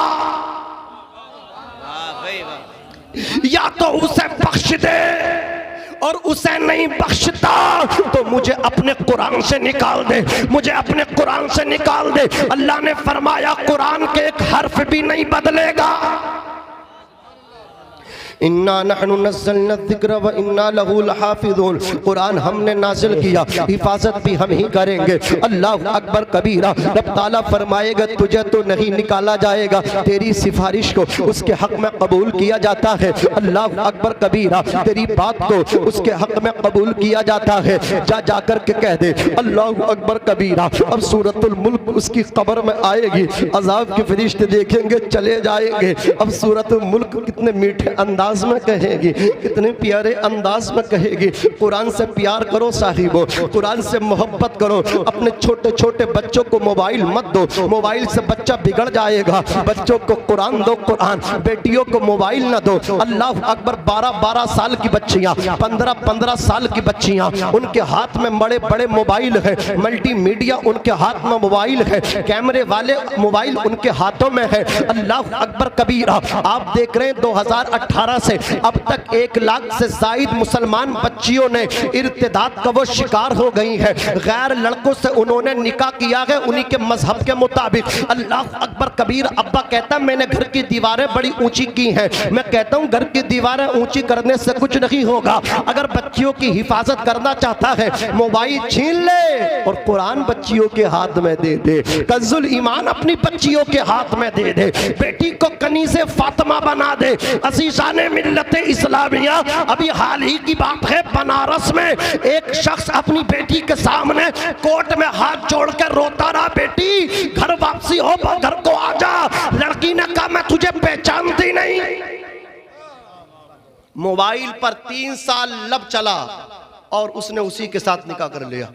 या तो उसे बख्श दे, और उसे नहीं बख्शता तो मुझे अपने कुरान से निकाल दे, मुझे अपने कुरान से निकाल दे। अल्लाह ने फरमाया कुरान के एक हर्फ भी नहीं बदलेगा। इन्ना नहनु नज़्ज़लना ज़िक्र व इन्ना लहू लहाफ़िज़ून, कुरान हमने नाज़िल किया, हिफाजत भी हम ही करेंगे। अल्लाह अकबर कबीरा। रब ताला फरमाएगा तुझे तो नहीं निकाला जाएगा, तेरी सिफारिश को उसके हक में कबूल किया जाता है। अल्लाह अकबर कबीरा, तेरी बात को उसके हक में कबूल किया जाता है। जा कर के कह दे अल्लाह अकबर कबीरा। अब सूरतुल मुल्क उसकी कब्र में आएगी, अज़ाब के फरिश्ते देखेंगे चले जाएंगे। अब सूरतुल मुल्क कितने मीठे अंदाज में कहेगी, कितने प्यारे अंदाज में कहेगी कुरान से प्यार करो साहिबो, कुरान से मोहब्बत करो। अपने छोटे छोटे बच्चों को मोबाइल मत दो, मोबाइल से बच्चा बिगड़ जाएगा। बच्चों को कुरान दो, कुरान। बेटियों को मोबाइल ना दो। अल्लाह अकबर 12-12 साल की बच्चियां, 15-15 साल की बच्चियां, उनके हाथ में बड़े बड़े मोबाइल है, मल्टीमीडिया उनके हाथ में मोबाइल है, कैमरे वाले मोबाइल उनके हाथों में है। अल्लाह अकबर कबीरा। आप देख रहे हैं 2018 से अब तक 1 लाख से ज़ायद मुसलमान बच्चियों ने इर्तिदाद का वो शिकार हो गई है। गैर लड़कों से उन्होंने निकाह किया है उन्हीं के मजहब के मुताबिक। अल्लाह अकबर कबीर। अब्बा कहता मैंने घर की दीवारें बड़ी ऊंची की हैं। मैं कहता हूँ घर की दीवारें ऊंची करने से कुछ नहीं होगा। अगर बच्चियों की हिफाजत करना चाहता है मोबाइल छीन ले और कुरान बच्चियों के हाथ में दे दे, कंजुल ईमान अपनी बच्चियों के हाथ में दे दे, बेटी को कनीज़े फातिमा बना दे। अज़ीज़ाने मिल्लत इस्लामिया, अभी हाल ही की बात है, बनारस में एक शख्स अपनी बेटी के सामने कोर्ट में हाथ जोड़कर रोता रहा, बेटी घर वापसी हो, घर को आजा। लड़की ने कहा मैं तुझे पहचानती नहीं। मोबाइल पर 3 साल लब चला और उसने उसी के साथ निकाह कर लिया।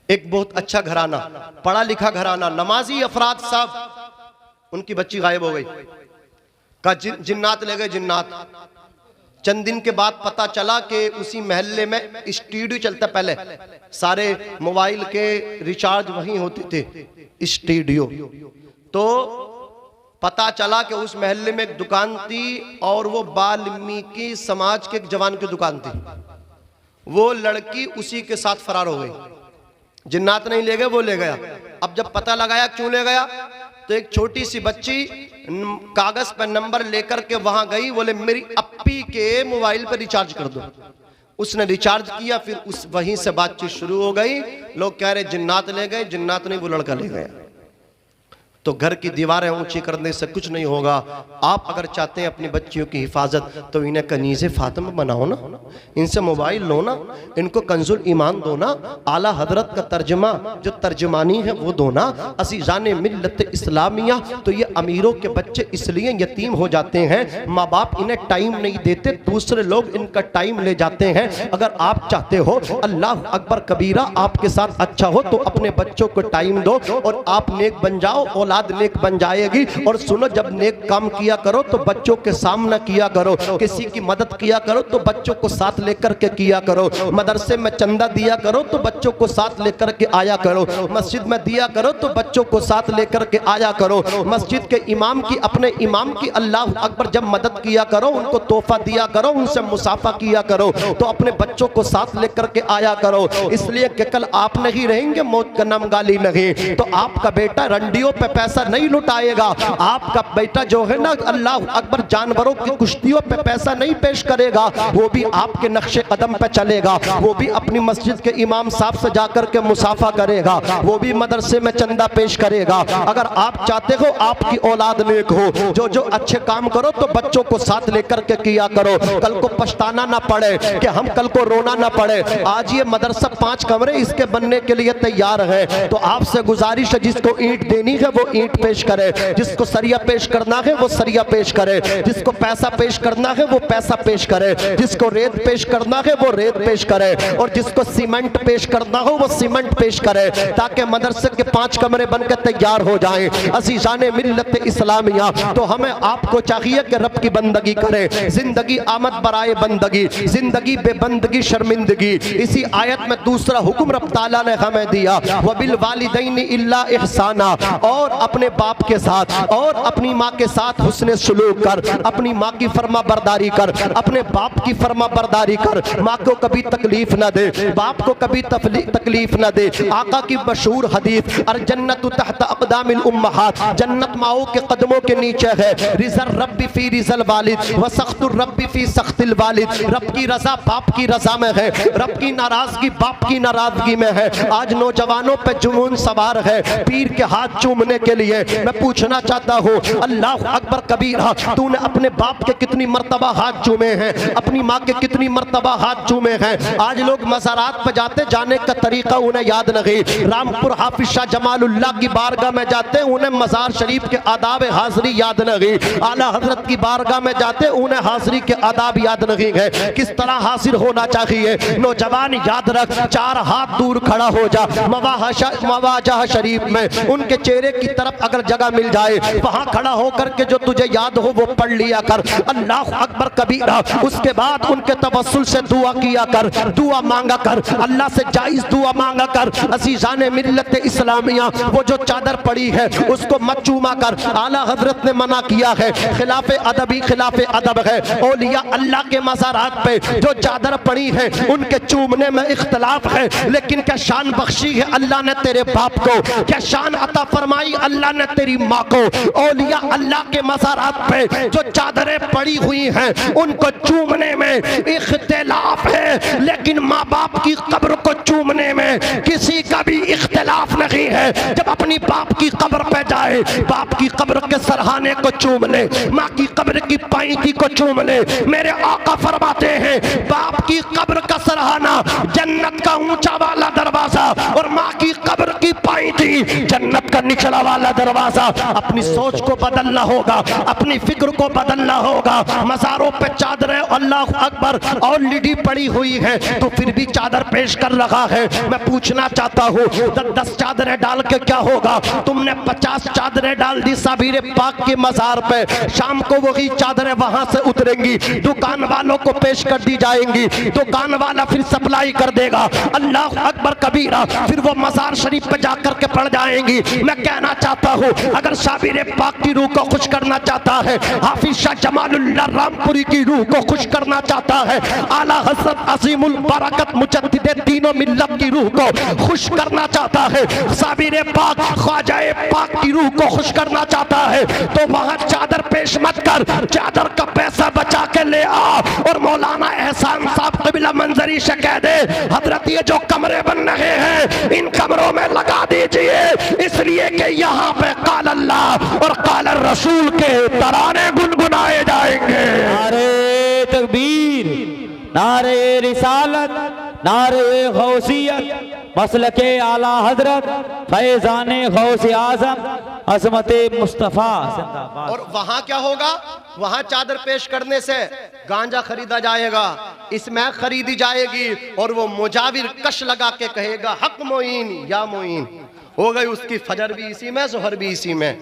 एक बहुत अच्छा घराना, पढ़ा लिखा घराना, नमाजी अफराद साहब, उनकी बच्ची गायब हो गई। का जिन्नात ले गए, जिन्नात। चंद दिन के बाद पता चला कि उसी महल्ले में स्टूडियो चलता, पहले सारे मोबाइल के रिचार्ज वहीं होते थे, स्टूडियो। तो पता चला कि उस महल्ले में एक दुकान थी और वो वाल्मीकि समाज के एक जवान की दुकान थी। वो लड़की उसी के साथ फरार हो गई। जिन्नात नहीं ले गए, वो ले गया। अब जब पता लगाया क्यों ले गया, तो एक छोटी सी बच्ची कागज पर नंबर लेकर के वहां गई, बोले मेरी अप्पी के मोबाइल पर रिचार्ज कर दो। उसने रिचार्ज किया, फिर उस वहीं से बातचीत शुरू हो गई। लोग कह रहे जिन्नात ले गए, जिन्नात नहीं, वो लड़का ले गया। तो घर की दीवारें ऊंची करने से कुछ नहीं होगा। आप अगर चाहते हैं अपनी बच्चियों की हिफाजत तो इन्हें कनीज़े फातिमा बनाओ ना, इनसे मोबाइल लो ना, इनको कंजुल ईमान दो ना, आला हजरत का तर्जमा जो तर्जमानी है वो दो ना। अज़ीज़ाने मिल्लत इस्लामिया। तो ये अमीरों के बच्चे इसलिए यतीम हो जाते हैं, माँ बाप इन्हें टाइम नहीं देते, दूसरे लोग इनका टाइम ले जाते हैं। अगर आप चाहते हो अल्लाह अकबर कबीरा आपके साथ अच्छा हो तो अपने बच्चों को टाइम दो और आप नेक बन जाओ, औलाद नेक बन जाएगी। और सुनो, जब नेक काम किया करो तो बच्चों के सामने किया करो, किसी की मदद किया करो तो बच्चों को साथ लेकर के किया करो, मदरसे में चंदा दिया करो तो बच्चों को साथ लेकर के आया करो, मस्जिद में दिया करो तो बच्चों को साथ लेकर के आया करो, मस्जिद के इमाम की, अपने इमाम की अल्लाह अकबर जब मदद किया करो, उनको तोहफा दिया करो, उनसे मुसाफा किया करो, तो अपने बच्चों को साथ लेकर के आया करो। इसलिए कि कल आप नहीं रहेंगे, मौत का नाम गाली नहीं। तो आपका बेटा रंडियों पे पैसा नहीं लुटाएगा, आपका बेटा जो है ना अल्लाह अकबर जानवरों की कुश्तियों पे पैसा नहीं पेश करेगा, वो भी आप आपके नक्शे कदम पे चलेगा, वो भी अपनी मस्जिद के इमाम साहब से जाकर के मुसाफा करेगा, वो भी मदरसे में चंदा पेश करेगा। अगर आप चाहते हो आपकी औलाद नेक हो, जो जो अच्छे काम करो तो बच्चों को साथ लेकर के किया करो, कल को पछताना ना पड़े कि हम कल को रोना ना पड़े। आज ये मदरसा 5 कमरे इसके बनने के लिए तैयार है, तो आपसे गुजारिश है जिसको ईंट देनी है वो ईंट पेश करे, जिसको सरिया पेश करना है वो सरिया पेश करे, जिसको पैसा पेश करना है वो पैसा पेश करे, जिसको रेत पेश करना है वो रेत पेश करे, और जिसको सीमेंट पेश करना हो वो सीमेंट पेश करे, ताकि मदरसे के 5 कमरे बनकर तैयार हो जाएं। अज़ीज़ाने मिल्लत इस्लामिया, तो हमें आपको चाहिए कि रब की बंदगी करें। जिंदगी आमद बराए बंदगी, जिंदगी बेबंदगी शर्मिंदगी। इसी आयत में दूसरा हुक्म रब ताला ने हमें दिया, वबिल वालिदैन इल्ला इहसाना, और अपने बाप के साथ और अपनी माँ के साथ हुस्न सुलूक कर, अपनी माँ की फर्मा बरदारी कर, अपने बाप की फर्मा बरदारी कर। माँ को कभी तकलीफ न दे, बाप को कभी तकलीफ न दे। आका की मशहूर हदीस, अर जन्नतु तहत अक़दामिल उम्महात, जन्नत माओ के कदमों के नीचे है। रिज़ल रब्बी फी रिज़ल वालिद व सख्तुर रब्बी फी सख्तिल वालिद, रब की रजा बाप की रजा में है, रब की नाराजगी बाप की नाराजगी में है। आज नौजवानों पे जुनून सवार है पीर के हाथ चूमने के लिए। मैं पूछना चाहता हूँ, अल्लाह अकबर कबीरा, तूने अपने बाप के कितनी मर्तबा हाथ चूमे हैं, अपनी माँ के कितनी मर्तबा हाथ चूमे हैं। आज लोग मज़ारात पर जाते, जाने का तरीका उन्हें याद नहीं। रामपुर हाफिज शाह जमालुल्लाह की बारगाह में जाते, उन्हें मज़ार शरीफ के आदाब हाज़री याद नहीं। आला हजरत की बारगाह में जाते, उन्हें हाज़री के आदाब याद नहीं है, किस तरह हाजिर होना चाहिए। नौजवान याद रख, 4 हाथ दूर खड़ा हो जा, मवाजा शरीफ में उनके चेहरे की तरफ अगर जगह मिल जाए, वहां खड़ा होकर के जो तुझे याद हो वो पढ़ लिया कर, अल्लाह अकबर कबीरा। उसके बाद उनके तवस्सुल से दुआ किया कर, दुआ मांगा कर, अल्लाह से जायज दुआ मांगा कर। अज़ीज़ाने मिल्लत इस्लामिया, वो जो चादर पड़ी है उसको मत चूमा कर, आला हजरत ने मना किया है। खिलाफ अदबी खिलाफ अदब है। औलिया अल्लाह के मज़ारात पे जो चादर पड़ी है उनके चूमने में इख्तलाफ है, लेकिन क्या शान बख्शी है अल्लाह ने तेरे बाप को, क्या शान अता फरमाई अल्लाह ने तेरी माँ को। औलिया अल्लाह के मज़ारात पे जो चादरें पड़ी हुई हैं उनको चूमने में इख्तलाफ है, लेकिन माँ बाप की कब्र को चूमने में किसी का भी इख्तलाफ नहीं है। जब अपनी बाप की कब्र पे जाए, बाप की कब्र के सरहाने को चूम ले, माँ की कब्र की पाइती को चूम ले। मेरे आका फरमाते हैं, बाप की कब्र का सरहाना जन्नत का ऊंचा वाला दरवाजा, और माँ की कब्र की पाइती जन्नत का निचला वाला दरवाजा। अपनी सोच को बदलना होगा, अपनी फिक्र को बदलना होगा। मज़ारों पे चादरें अल्लाह अकबर ऑलरेडी पड़ी हुई है, तो फिर भी चादर पेश कर रहा है। मैं पूछना चाहता हूँ, 10 चादरें डाल के क्या होगा? तुमने 50 चादरें डाल दी साबिर पाक के मज़ार पे, शाम को वही चादरें वहां से उतरेंगी, दुकान वालों को पेश कर दी जाएंगी, दुकान वाला फिर सप्लाई कर देगा। अल्लाह अकबर कबीरा, फिर वो मज़ार शरीफ पे जाकर के पड़ जाएंगी। मैं कहना चाहता हूँ, अगर साबिर पाक की रूह को खुश करना चाहता है, हाफिज शाह जमालुल्लाह रामपुरी की रूह को खुश करना चाहता है, आला हज़रत अज़ीमुल बरकत मुजद्दिद तीनों मिल्लत की रूह को खुश करना चाहता है, साबिर पाक ख्वाजा पाक की रूह को खुश करना चाहता है, तो वहां चादर पेश मत कर, चादर का पैसा बचा के ले आ। और मौलाना एहसान साहब क़िबला मंजरी से कह दे, हजरत ये जो कमरे बन रहे हैं इन कमरों में लगा दीजिए, इसलिए कि यहाँ पे काल अल्लाह और काल रसूल के तराने गुनगुनाए जाएंगे। नारे तकबीर, नारे रिसालत, नारे गौसियत, मसलके आला हजरत, फैज़ाने गौस आज़म, अज़मते मुस्तफ़ा जिंदाबाद। और वहां क्या होगा? वहां चादर पेश करने से गांजा खरीदा जाएगा, इसमें खरीदी जाएगी, और वो मुजाविर कश लगा के कहेगा हक मोइन या मोइन। हो गई उसकी फजर भी इसी में, जोहर भी इसी में।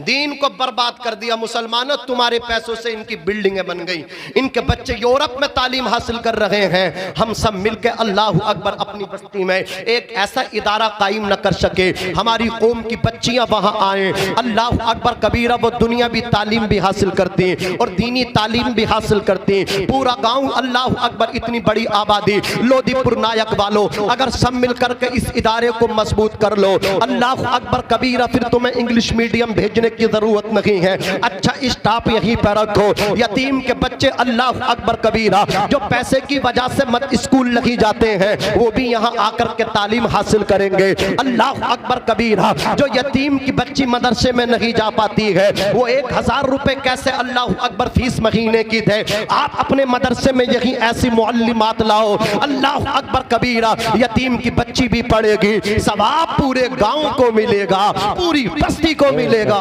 दीन को बर्बाद कर दिया मुसलमानों, तुम्हारे पैसों से इनकी बिल्डिंगें बन गई, इनके बच्चे यूरोप में तालीम हासिल कर रहे हैं। हम सब मिलकर अल्लाह अकबर अपनी बस्ती में एक ऐसा इदारा कायम न कर सके, हमारी कौम की बच्चियां वहां आए, अल्लाह अकबर कबीरा, वो दुनिया भी तालीम भी हासिल करती और दीनी तालीम भी हासिल करती। पूरा गाँव अल्लाह अकबर, इतनी बड़ी आबादी, लोधीपुर नायक वालों, अगर सब मिलकर के इस इदारे को मजबूत कर लो, अल्लाह अकबर कबीरा, फिर तुम्हें इंग्लिश मीडियम भेजने की जरूरत नहीं है, अच्छा स्टाफ यहीं पर रखो। यतीम के बच्चे अल्लाह अकबर कबीरा जो पैसे की वजह से मत स्कूल नहीं जाते हैं वो भी यहाँ आकर के तालीम हासिल करेंगे। अल्लाह अकबर कबीरा जो यतीम की बच्ची मदरसे में नहीं जा पाती है वो 1000 रुपए कैसे अल्लाह अकबर फीस महीने की दे, आप अपने मदरसे में यही ऐसी मुअल्लिमात लाओ, अल्लाह अकबर कबीरा यतीम की बच्ची भी पढ़ेगी, सवाब पूरे गांव को मिलेगा, पूरी बस्ती को मिलेगा।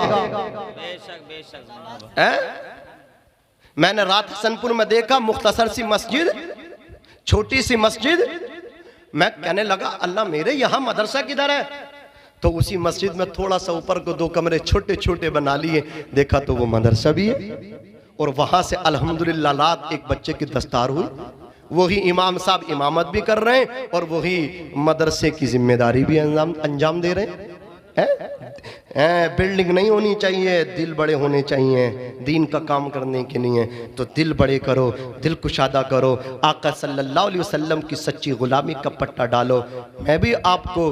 मैंने रात हसनपुर में देखा मुख्तसर सी मस्जिद, छोटी सी मस्जिद, मैं कहने लगा अल्लाह मेरे यहाँ मदरसा किधर है, तो उसी मस्जिद में थोड़ा सा ऊपर को 2 कमरे छोटे छोटे बना लिए, देखा तो वो मदरसा भी है। और वहां से अल्हम्दुलिल्लाह रात एक बच्चे की दस्तार हुई, वही इमाम साहब इमामत भी कर रहे हैं और वही मदरसे की जिम्मेदारी भी अंजाम दे रहे हैं। बिल्डिंग नहीं होनी चाहिए, दिल बड़े होने चाहिए दीन का काम करने के लिए, तो दिल बड़े करो, दिल कुशादा करो, आका सल्लल्लाहु अलैहि वसल्लम की सच्ची गुलामी का पट्टा डालो। मैं भी आपको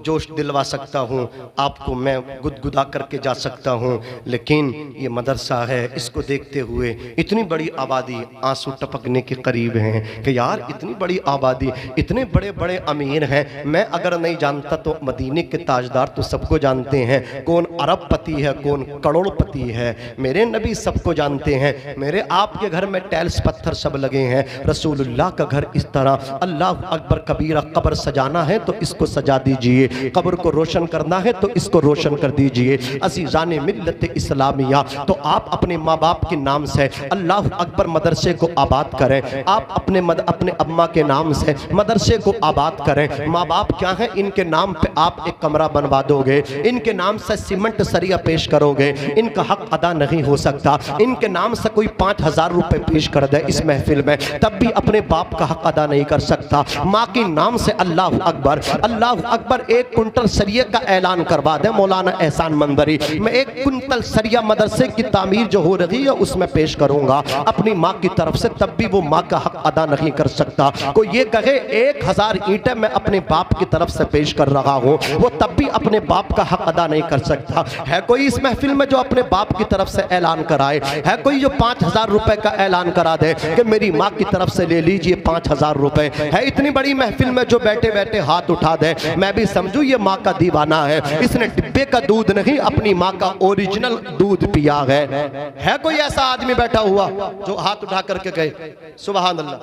जोश दिलवा सकता हूँ, आपको मैं गुदगुदा करके जा सकता हूँ, लेकिन ये मदरसा है, इसको देखते हुए इतनी बड़ी आबादी आंसू टपकने के करीब हैं कि यार इतनी बड़ी आबादी, इतने बड़े बड़े अमीर हैं, मैं अगर नहीं जानता तो मदीने के ताजदार तो सबको जानते हैं, कौन अरबपति है कौन करोड़पति है, मेरे नबी सबको जानते हैं, मेरे आपके घर में टाइल्स पत्थर सब लगे हैं, रसूलुल्लाह का घर इस तरह। अल्लाह अकबर कबीरा, कब्र सजाना है तो इसको सजा दीजिए, कब्र को रोशन करना है तो इसको रोशन कर दीजिए। अज़ीज़ाने मिल्लत इस्लामिया, तो आप अपने माँ बाप के नाम से अल्लाह अकबर मदरसे को आबाद करें, आप अपने अम्मा के नाम से मदरसे को आबाद करें। माँ बाप क्या है, इनके नाम पे आप एक कमरा बनवा दोगे, इनके नाम से सीमेंट सरिया पेश करोगे, इनका हक अदा नहीं हो सकता। इनके नाम से कोई 5000 रुपए पेश कर दे इस महफिल में, तब भी अपने बाप का हक अदा नहीं कर सकता। माँ के नाम से अल्लाह अकबर 1 कुंटल सरिया का ऐलान करवा दे मौलाना एहसान मंदरी, मैं 1 कुंटल सरिया मदरसे की तामीर जो हो रही है उसमें पेश करूंगा अपनी माँ की तरफ से, तब भी वो माँ का हक अदा नहीं कर सकता। कोई ये कहे 1000 ईंटें मैं अपने बाप की तरफ से पेश कर रहा हूँ, वो तब भी अपने बाप का हक अदा नहीं कर सकता। है कोई इस महफिल में जो अपने बाप की तरफ से ऐलान कराए? है कोई जो 5000 रुपए का ऐलान करा दे कि मेरी माँ की तरफ से ले लीजिए 5000 रुपए? है इतनी बड़ी महफिल में जो बैठे बैठे हाथ उठा दे, मैं भी समझू ये माँ का दीवाना है, इसने डिब्बे का दूध नहीं अपनी माँ का ओरिजिनल दूध पिया है कोई ऐसा आदमी बैठा हुआ जो हाथ उठा करके कहे सुभान अल्लाह?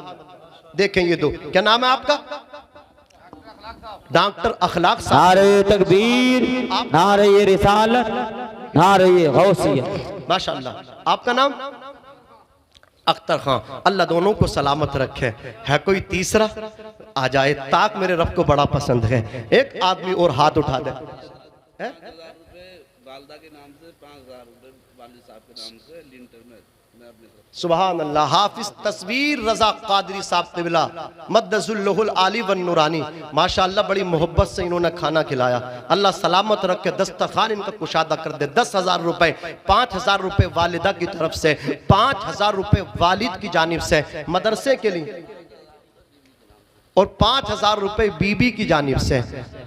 देखें ये 2, क्या नाम है आपका? डॉक्टर अखलाक साहब। नारे तकबीर, नारे रिसालत, नारे गौसियत। माशाअल्लाह। आपका नाम? अख्तर खान। अल्लाह दोनों को सलामत रखे। है कोई तीसरा? आ जाए, ताक मेरे रब को बड़ा पसंद है। एक आदमी और हाथ उठा दे। वालिदा के नाम से 5000 रुपए वालिद साहब के नाम से लिंटर में सुभान अल्लाह। हाफिज तस्वीर रजा कादरी साहब तिबला मद्दजुल्लहुल आली वन नूरानी, माशाअल्लाह बड़ी मोहब्बत से इन्होंने खाना खिलाया, अल्लाह सलामत रख के दस्तरखान इनका कुशादा कर दे। 10,000 रुपए, 5,000 रुपए वालिदा की तरफ से, 5,000 रुपए वालिद की जानिब से मदरसे के लिए और 5,000 रुपए बीबी की जानिब से,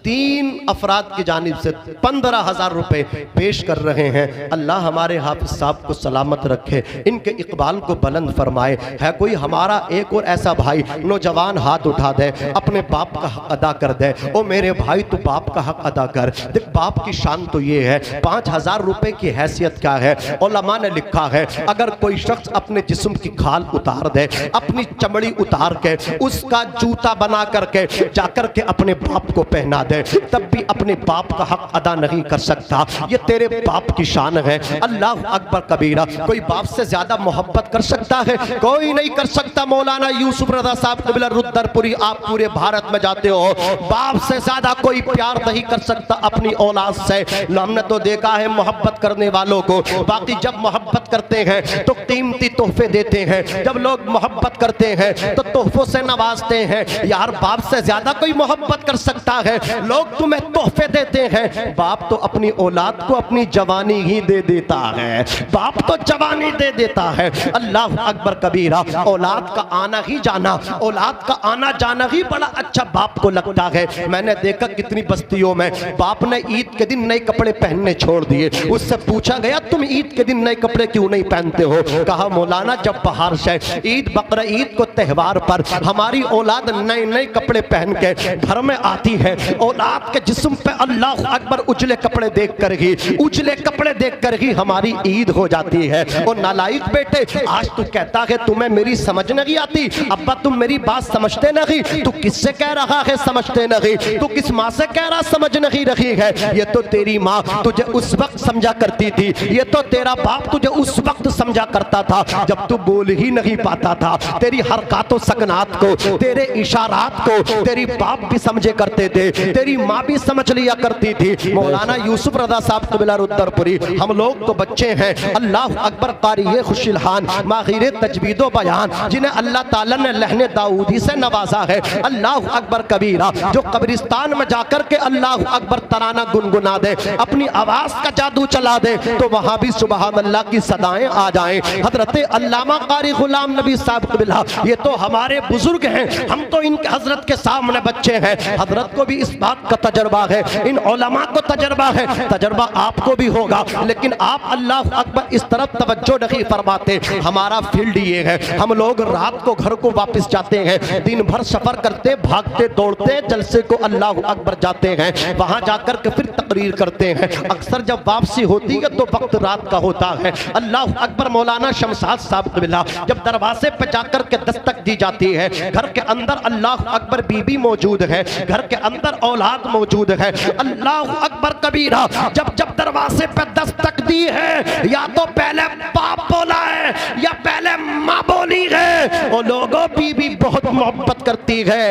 3 अफराद की जानिब से 15,000 रुपए पेश कर रहे हैं। अल्लाह हमारे हाफिज साहब को सलामत रखे, इनके इकबाल को बुलंद फरमाए। है कोई हमारा एक और ऐसा भाई नौजवान हाथ उठा दे, अपने बाप का हक अदा कर दे। ओ मेरे भाई तू बाप का हक अदा कर। देख बाप की शान तो ये है, 5,000 रुपए की हैसियत क्या है? उलमा ने लिखा है अगर कोई शख्स अपने जिस्म की खाल उतार दे, अपनी चमड़ी उतार के उसका जूता बना करके जाकर के अपने बाप को पहना दे, तब भी अपने बाप का हक अदा नहीं कर सकता। ये तेरे बाप की शान है। अल्लाह अकबर कबीरा। कोई बाप से ज्यादा मोहब्बत कर सकता है? कोई नहीं कर सकता। मौलाना यूसुफ रजा साहब कबीला रुद्रपुरी, आप पूरे भारत में जाते हो, बाप से ज्यादा कोई प्यार नहीं कर सकता अपनी औलाद से। हमने तो देखा है मोहब्बत करने वालों को, बाकी जब मोहब्बत करते हैं तो कीमती तोहफे देते हैं, जब लोग मोहब्बत करते हैं तो तोहफों से नवाजते हैं। यार बाप से ज्यादा कोई मोहब्बत कर सकता है? लोग तुम्हें तोहफे देते हैं, बाप तो अपनी औलाद को अपनी जवानी ही दे देता है, बाप तो जवानी दे देता है। अल्लाह अकबर कबीरा। औलाद का आना ही जाना, औलाद का आना जाना ही बड़ा अच्छा बाप को लगता है। मैंने देखा कितनी बस्तियों में बाप ने ईद के दिन नए कपड़े पहनने छोड़ दिए। उससे पूछा गया तुम ईद के दिन नए कपड़े क्यों नहीं पहनते हो? कहा मौलाना जब बाहर से ईद बकरा ईद को त्योहार पर हमारी औलाद नए नए कपड़े पहन के घर में आती है, औलाद के जिस्म पे अल्लाह अकबर उजले कपड़े देख कर ही, उजले कपड़े देख कर ही हमारी ईद हो जाती है। और नालायक बेटे, आज तू कहता है तुम्हें मेरी समझ नहीं आती, अब्बा तुम मेरी बात समझते नहीं, तू किससे कह रहा है समझते नहीं? तू किस माँ से कह रहा समझ नहीं रही है? ये तो तेरी माँ तुझे उस वक्त समझा करती थी, ये तो तेरा बाप तुझे उस वक्त समझा करता था जब तू बोल ही नहीं पाता था। तेरी हरकतों सकनात को, तेरे इशारात को तेरी बाप भी समझे करते थे, तेरी माँ भी समझ लिया करती थी। मौलाना यूसुफ रजा साहब कबिला रुद्रपुरी, हम लोग तो बच्चे हैं, अल्लाह अकबर कारी खुशिलहान माहिर तजवीदो बयान, जिन्हें अल्लाह ताला ने लहने दाऊदी से नवाजा है। अल्लाह अकबर कबीरा, जो कब्रिस्तान में जाकर के अल्लाह अकबर तराना गुनगुना दे, अपनी आवाज का जादू चला दे, तो वहां भी सुबहान अल्लाह की सदाएं आ जाएं। हजरत अल्लामा कारी गुलाम नबी साहब कबिला, ये तो हमारे बुजुर्ग हैं, हम तो इनके हजरत के सामने बच्चे हैं। हजरत को भी इस बात का तजर्बा है, इन उलमा को तजर्बा है, तजर्बा आपको भी होगा, लेकिन आप अल्लाह अकबर इस तरफ तवज्जो नहीं फरमाते। हमारा फील्ड ये है, हम लोग रात को घर को वापस जाते हैं, दिन भर सफर करते भागते दौड़ते जलसे को अल्लाह अकबर जाते हैं, वहां जाकर के फिर तकरीर करते हैं। अक्सर जब वापसी होती है तो वक्त रात का होता है। अल्लाह अकबर मौलाना शमशाद साहब कबिला, जब दरवाजे पे जाकर के दस्तक दी जाती है, घर के अंदर अल्लाह अकबर बीबी मौजूद है, घर के अंदर औलाद मौजूद है। अल्लाह अकबर कबीरा, जब जब दरवाजे पे दस्तक दी है, या तो पहले बाप बोला है या पहले माँ बोली है। और लोगों बीबी बहुत मोहब्बत करती है,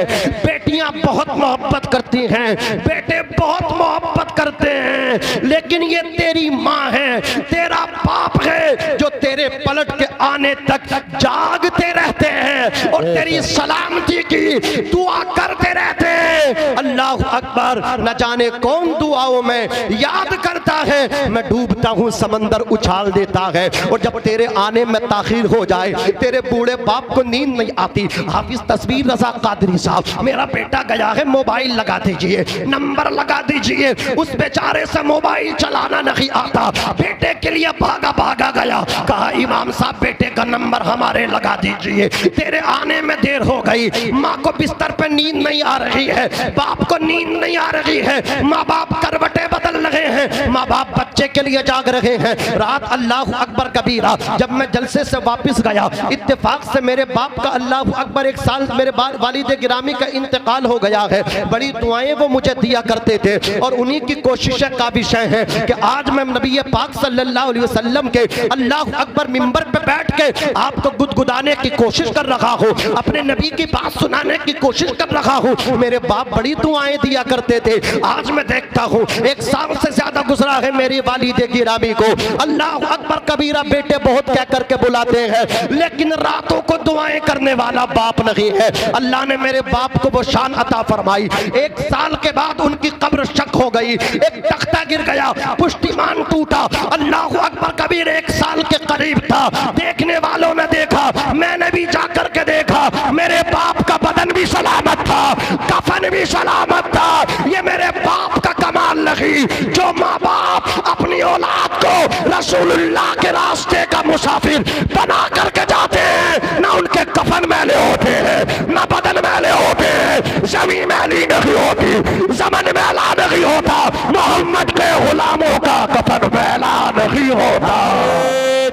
बेटियां बहुत मोहब्बत करती हैं, बेटे बहुत मोहब्बत करते हैं, लेकिन ये तेरी माँ है, तेरा बाप है, जो तेरे पलट के आने तक जागते रहते हैं और तेरी सलामती की दुआ करते रहते हैं। अल्लाह अकबर, न जाने कौन दुआओं में याद करता है, मैं डूबता हूँ समंदर उछाल देता है। और जब तेरे आने में ताखीर हो जाए, तेरे बूढ़े बाप को नींद नहीं आती। हाफिज तस्वीर रजा कादरी साहब, मेरा बेटा गया है, मोबाइल लगा दीजिए, नंबर लगा दीजिए। उस बेचारे से मोबाइल चलाना नहीं आता, बेटे के लिए भागा भागा गया, कहा इमाम साहब बेटे का नंबर हमारे लगा दीजिए। तेरे आने में देर हो गई, माँ को बिस्तर पे नींद नहीं आ रही है, बाप को नींद नहीं आ रही है, माँ बाप करवटें बदल रहे हैं, माँ बाप बच्चे के लिए जाग रहे हैं। रात अल्लाह अकबर कबीरा, जब मैं जलसे से वापस गया, इत्तेफाक से मेरे बाप का अल्लाह अकबर 1 साल मेरे वालिद गिरामी का इंतकाल हो गया है। बड़ी दुआएं वो मुझे दिया करते थे और उन्हीं की कोशिशें काबिशें हैं कि आज मैं नबी पाक सल्लल्लाहु अलैहि वसल्लम के अल्लाह अकबर मिंबर पे बैठ के आपको गुदगुदाने की कोशिश कर रहा हूँ, अपने नबी की बात सुनाने की कोशिश कर रहा हूँ। मेरे बाप बड़ी दुआएं दिया करते थे। आज मैं देखता हूँ 1 साल से ज्यादा गुजरा है मेरी वालिद गिरामी को अल्लाह अकबर कबीरा बेटे बहुत कह करके बुलाते हैं, लेकिन रातों को दुआएं करने वाला बाप नहीं है। अल्लाह ने मेरे बाप को वो शान अता फरमाई। 1 साल के बाद उनकी कब्र शक हो गई, एक तख्ता गिर गया, पुष्टिमान टूटा। अल्लाह अकबर कबीर 1 साल के करीब था। देखने वालों ने देखा, मैंने भी जाकर के देखा, मेरे बाप का बदन भी सलामत था, कफन भी सलामत था। ये मेरे बाप का कमाल नहीं, जो माँ बाप अपनी औलाद को रसूलुल्लाह के रास्ते का मुसाफिर बना करके जाते हैं, ना उनके कफन मैले होते हैं, ना बदन मैले होते हैं, जमीन मैली नहीं होती, जमन मैला नहीं होता, मोहम्मद के गुलामों का कफन मैला नहीं होता।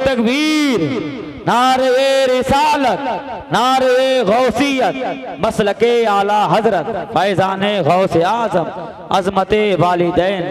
तकबीर, नारे रिसालत, नारे गौसियत, मसलके आला हजरत, फैजाने गौसे आजम, अजमते वालिदैन।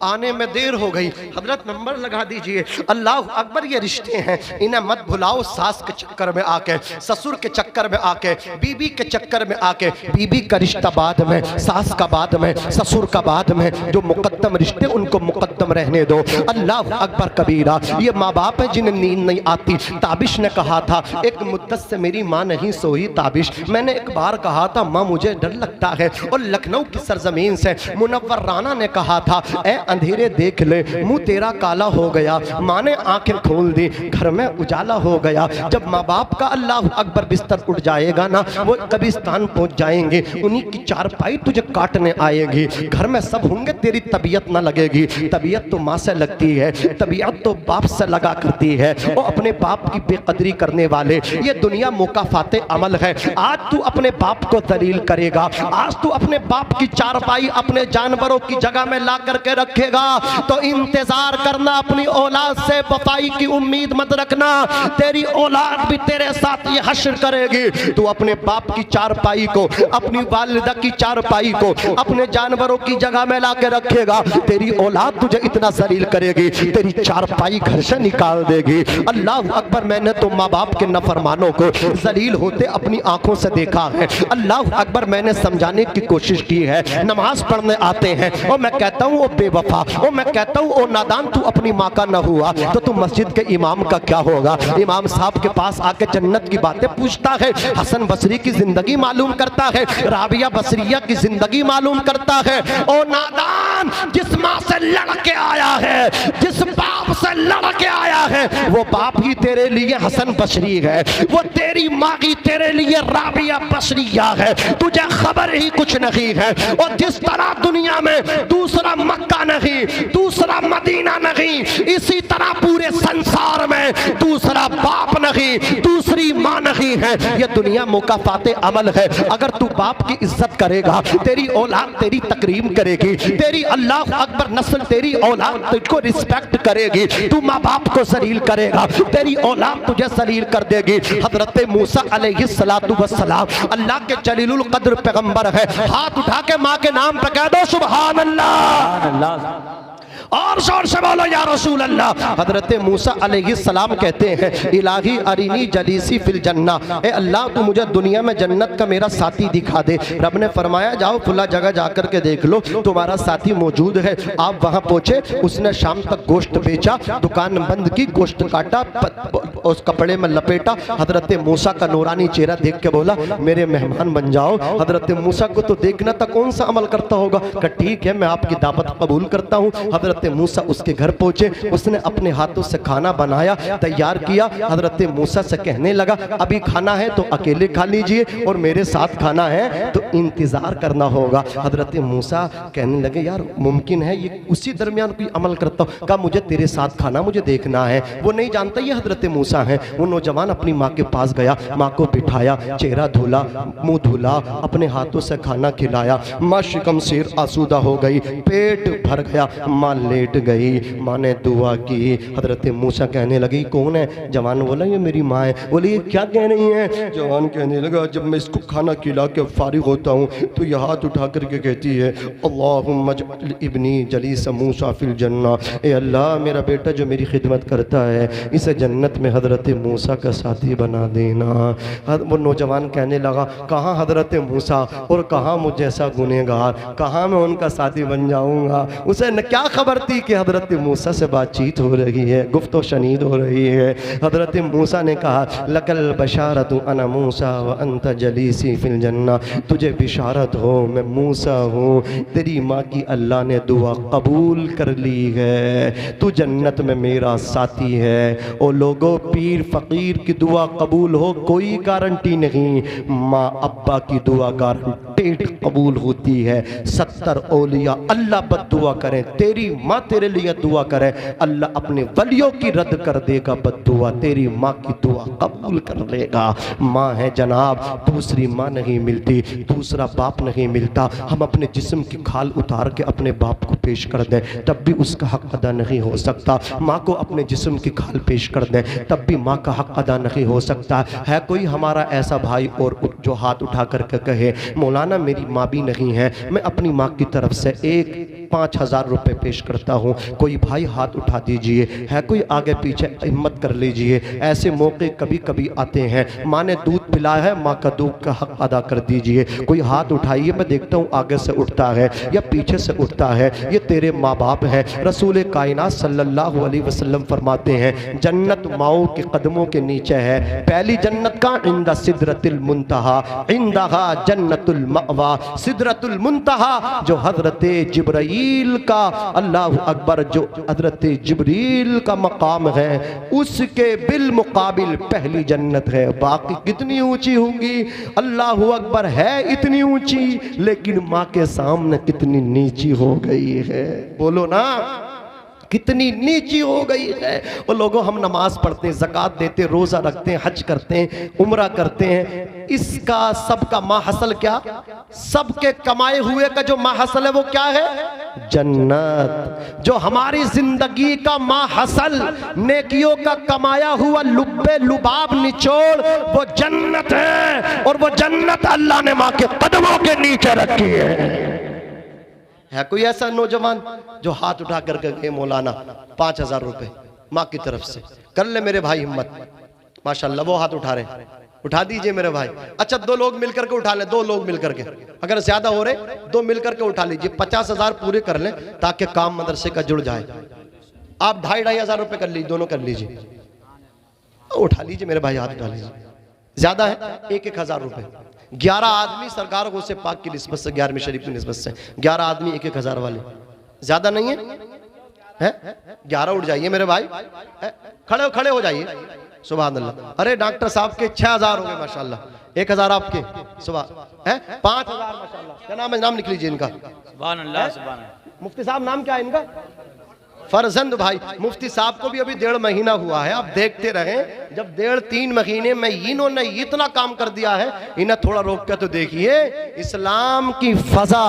आने में देर हो गई। हजरत नंबर लगा दीजिए। अल्लाह अकबर, ये रिश्ते हैं, इन्हें मत भुलाओ। सास के चक्कर में आके, ससुर के चक्कर में आके, बीबी के चक्कर में आके, बीबी का रिश्ता बाद में, सास का बाद में, ससुर का बाद में, जो मुकद्दम रिश्ते उनको मुकद्दम रहने दो। अल्लाह अकबर कबीरा। ये माँ बाप है जिन्हें नींद नहीं आती। ताबिश ने कहा था, एक मुद्दत से मेरी माँ नहीं सोई। ताबिश, मैंने एक बार कहा था माँ मुझे डर लगता है। और लखनऊ की सरजमीन से मुनव्वर राना ने कहा था, ए अंधेरे देख ले, मुंह तेरा काला हो गया। माँ ने आंखें खोल दी, घर में उजाला हो गया। जब माँ बाप का अल्लाह अकबर बिस्तर उठ जाएगा ना, वो कब्रिस्तान पहुंच जाएंगे, उन्हीं की चारपाई तुझे काटने आएगी। घर में सब होंगे, तेरी तबीयत ना लगेगी। तबीयत तो माँ से लगती है, तबीयत तो बाप से लगा करती है। वो अपने बाप की बेकदरी करने वाले, ये दुनिया मुकाफाते अमल है। आज तू अपने बाप को दलील करेगा, आज तू अपने बाप की चारपाई अपने जानवरों की जगह में ला करके रखेगा, तो इंतजार करना, अपनी औलाद से वफाई की उम्मीद मत रखना। तेरी औलाद भी तेरे साथ ये हश्र करेगी। तू अपने बाप की चारपाई को, अपनी वालिदा की चारपाई को अपने जानवरों की जगह में ला के रखेगा, तेरी औलाद तुझे इतना जलील करेगी, तेरी चारपाई घर से निकाल देगी। अल्लाह अकबर, मैंने तो माँ बाप के नफरमानों को जलील होते अपनी आंखों से देखा है। अल्लाह अकबर, मैंने समझाने की कोशिश की है। नमाज पढ़ने आते हैं और मैं कहता हूँ वो बेवफा, और मैं कहता हूँ ओ नादान, तू अपनी माँ का न हुआ तो तू मस्जिद के इमाम का क्या होगा। इमाम साहब के पास आके जन्नत की बातें पूछता है, हसन बसरी की जिंदगी मालूम करता है, राबिया बसरिया की जिंदगी मालूम करता है। ओ नादान, जिस माँ से लड़के आया है, जिस बाप से लड़के आया है, वो बाप ही तेरे लिए हसन बसरी है, वो तेरी माँ की तेरे लिए राबिया बसरिया है। तुझे खबर ही कुछ नहीं है। और जिस तरह दुनिया में दूसरा मक्का नहीं, दूसरा मदीना नहीं, इसी तरह पूरे संसार में दूसरा बाप नहीं, दूसरी माँ नहीं है। ये दुनिया मुकाफाते अमल है। अगर तू बाप की इज्जत करेगा, तेरी औलाद तेरी तकरीम करेगी, तेरी अल्लाह अकबर नस्ल, तेरी औलाद तुझको रिस्पेक्ट करेगी। तू माँ बाप को जलील करेगा, तेरी औलाद तुझे जलील कर देगी। हजरत मूसा अलैहिस्सलातु वस्सलाम अल्लाह के जलीलुल कद्र पैगंबर है। हाथ उठा के माँ के नाम पे कह दो सुभान अल्लाह, और जोर से बोलो या रसूल अल्लाह। हजरत मूसा अलैहिस्सलाम कहते हैं, इलाही अरिनी जलीसी फिल जन्ना, ए अल्लाह तू मुझे दुनिया में जन्नत का मेरा साथी दिखा दे। रब ने फरमाया, जाओ खुला जगह जाकर के देख लो, तुम्हारा साथी मौजूद है। आप वहां पहुंचे, उसने शाम तक गोश्त बेचा, दुकान बंद की, गोश्त काटा, उस कपड़े में लपेटा। हजरत मूसा का नूरानी चेहरा देख के बोला, मेरे मेहमान बन जाओ। हजरत मूसा को तो देखना था कौन सा अमल करता होगा। कहा ठीक है, मैं आपकी दावत कबूल करता हूँ। हजरत मूसा उसके घर पहुंचे, उसने अपने हाथों से खाना बनाया, तैयार किया। हजरत मूसा से कहने लगा, अभी खाना है तो अकेले खा लीजिए, और मेरे साथ खाना है तो इंतजार करना होगा। हजरत मूसा कहने लगे, यार मुमकिन है ये उसी दरमियान कोई अमल करता हो। कहा मुझे तेरे साथ खाना मुझे देखना है। वो नहीं जानता ये हजरत मूसा है। वो नौजवान अपनी माँ के पास गया, माँ को बिठाया, चेहरा धुला, मुंह धुला, अपने हाथों से खाना खिलाया। माँ शिकम शेर आसूदा हो गई, पेट भर गया, माँ लेट गई। माँ ने दुआ की। हजरत मूसा कहने लगी, कौन है? जवान बोला, ये मेरी माँ है। बोले ये क्या कह रही है? जवान कहने लगा, जब मैं इसको खाना खिला के फारिग होता हूँ तो यह हाथ उठा करके कहती है, अल्लाहुम्मा जअल इब्नी जलीस मूसा फिल जन्ना, ए अल्लाह मेरा बेटा जो मेरी खिदमत करता है इसे जन्नत में हजरत मूसा का साथी बना देना। वो नौजवान कहने लगा, कहाँ हजरत मूसा और कहाँ मुझ जैसा गुनहगार, कहाँ मैं उनका साथी बन जाऊँगा। उसे न क्या खबर थी कि हजरत मूसा से बातचीत हो रही है, गुफ्तो शनीद हो रही है। हजरत मूसा ने कहा, लकल बशारतु अना मूसा व अंत जलीसी फिल जन्ना, तुझे बिशारत हो मैं मूसा हूँ, तेरी माँ की अल्लाह ने दुआ कबूल कर ली है, तू जन्नत में मेरा साथी है। और लोगों, पीर फकीर की दुआ कबूल हो कोई गारंटी नहीं, माँ अब्बा की दुआ गारंटेड कबूल होती है। 70 औलिया अल्लाह बद दुआ करें, तेरी माँ तेरे लिए दुआ करे, अल्लाह अपने वलियों की रद्द कर देगा बद्दुआ, तेरी माँ की दुआ कबूल कर लेगा। माँ है जनाब, दूसरी माँ नहीं मिलती, दूसरा बाप नहीं मिलता। हम अपने जिस्म की खाल उतार के अपने बाप को पेश कर दें तब भी उसका हक अदा नहीं हो सकता। माँ को अपने जिस्म की खाल पेश कर दें तब भी माँ का हक अदा नहीं हो सकता। है कोई हमारा ऐसा भाई और जो हाथ उठा करके कहे, मौलाना मेरी माँ भी नहीं है, मैं अपनी माँ की तरफ से एक 5,000 रुपए पेश करता हूँ। कोई भाई हाथ उठा दीजिए, है कोई आगे पीछे, हिम्मत कर लीजिए। ऐसे मौके कभी कभी आते हैं। माँ ने दूध पिलाया है, माँ का दूध का हक अदा कर दीजिए। कोई हाथ उठाइए, मैं देखता हूँ आगे से उठता है या पीछे से उठता है। ये तेरे माँ बाप हैं। रसूल कायनात सल्लल्लाहु अलैहि वसल्लम फरमाते हैं जन्नत माओ के कदमों के नीचे है। पहली जन्नत का इंदा सिदरतुल मुंतहा, इंदहा जन्नतुल मअवा। सिदरतुल मुंतहा जो हजरत जिब्रील का, अल्लाह अकबर, जो हजरत जिब्रील का मकाम है उसके बिल मुकाबिल पहली जन्नत है। बाकी कितनी ऊंची होंगी, अल्लाह अकबर, है इतनी ऊंची, लेकिन माँ के सामने कितनी नीची हो गई है। बोलो ना, कितनी नीची हो गई है। वो लोगों, हम नमाज पढ़ते हैं, ज़कात देते हैं, रोज़ा रखते हैं, हज करते हैं, उम्रा करते हैं, इसका सबका माहसल क्या? सबके कमाए हुए का जो माहसल है वो क्या है? जन्नत। जो हमारी जिंदगी का माहसल, नेकियों का कमाया हुआ लुब्बे लुबाब निचोड़, वो जन्नत है। और वो जन्नत अल्लाह ने माँ के कदमों के नीचे रखी है कोई ऐसा नौजवान जो हाथ उठा कर गए मौलाना 5,000 रुपए माँ की तरफ से? कर ले मेरे भाई हिम्मत, माशाल्लाह वो हाथ उठा रहे, उठा दीजिए मेरे भाई। अच्छा 2 लोग मिलकर के उठा लें, 2 लोग मिलकर के, अगर ज्यादा हो रहे 2 मिलकर के उठा लीजिए। 50,000 पूरे कर लें ताकि काम मदरसे का जुड़ जाए। आप 2,500 रुपए कर लीजिए, दोनों कर लीजिए, उठा लीजिए मेरे भाई, हाथ उठा लीजिए। ज्यादा है 1,000 रुपए। 11 आदमी सरकार को से पाक की निस्बत से, 11वीं शरीफ की निस्बत से 11 आदमी 1,000 वाले, ज्यादा नहीं है? 11 उठ जाइए मेरे भाई, खड़े हो जाइए। सुभान अल्लाह। अरे डॉक्टर साहब के 6,000 हो गए माशाल्लाह, 1,000 आपके, सुबह है 5,000 माशाल्लाह। क्या नाम है? नाम लिख लीजिए इनका। सुभान अल्लाह, सुभान अल्लाह। मुफ्ती साहब नाम क्या है इनका? फरजंद भाई। मुफ्ती साहब को भी अभी 1.5 महीना हुआ है। आप देखते रहें, जब 1.5-3 महीने में इन्होंने इतना काम कर दिया है, इन्हें थोड़ा रोक कर तो देखिए, इस्लाम की फजा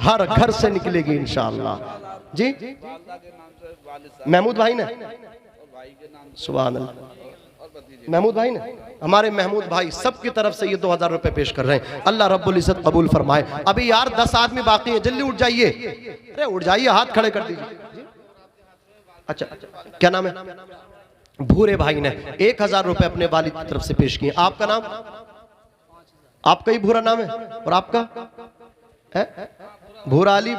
हर घर से निकलेगी इंशाअल्लाह। जी महमूद भाई ने, सुभान अल्लाह, महमूद भाई ने, हमारे महमूद भाई सबकी तरफ से ये 2,000 रुपए पेश कर रहे हैं। अल्लाह रब्बुल इज्जत कबूल फरमाए। अभी यार 10 आदमी बाकी है, जल्दी उठ जाइए। अरे उठ जाइए, हाथ खड़े कर दीजिए। अच्छा क्या नाम है? भूरे भाई ने 1,000 रुपए अपने वालिद की तरफ से पेश किए। आपका नाम? आपका ही भूरा नाम है? और आपका है? भूरा अली,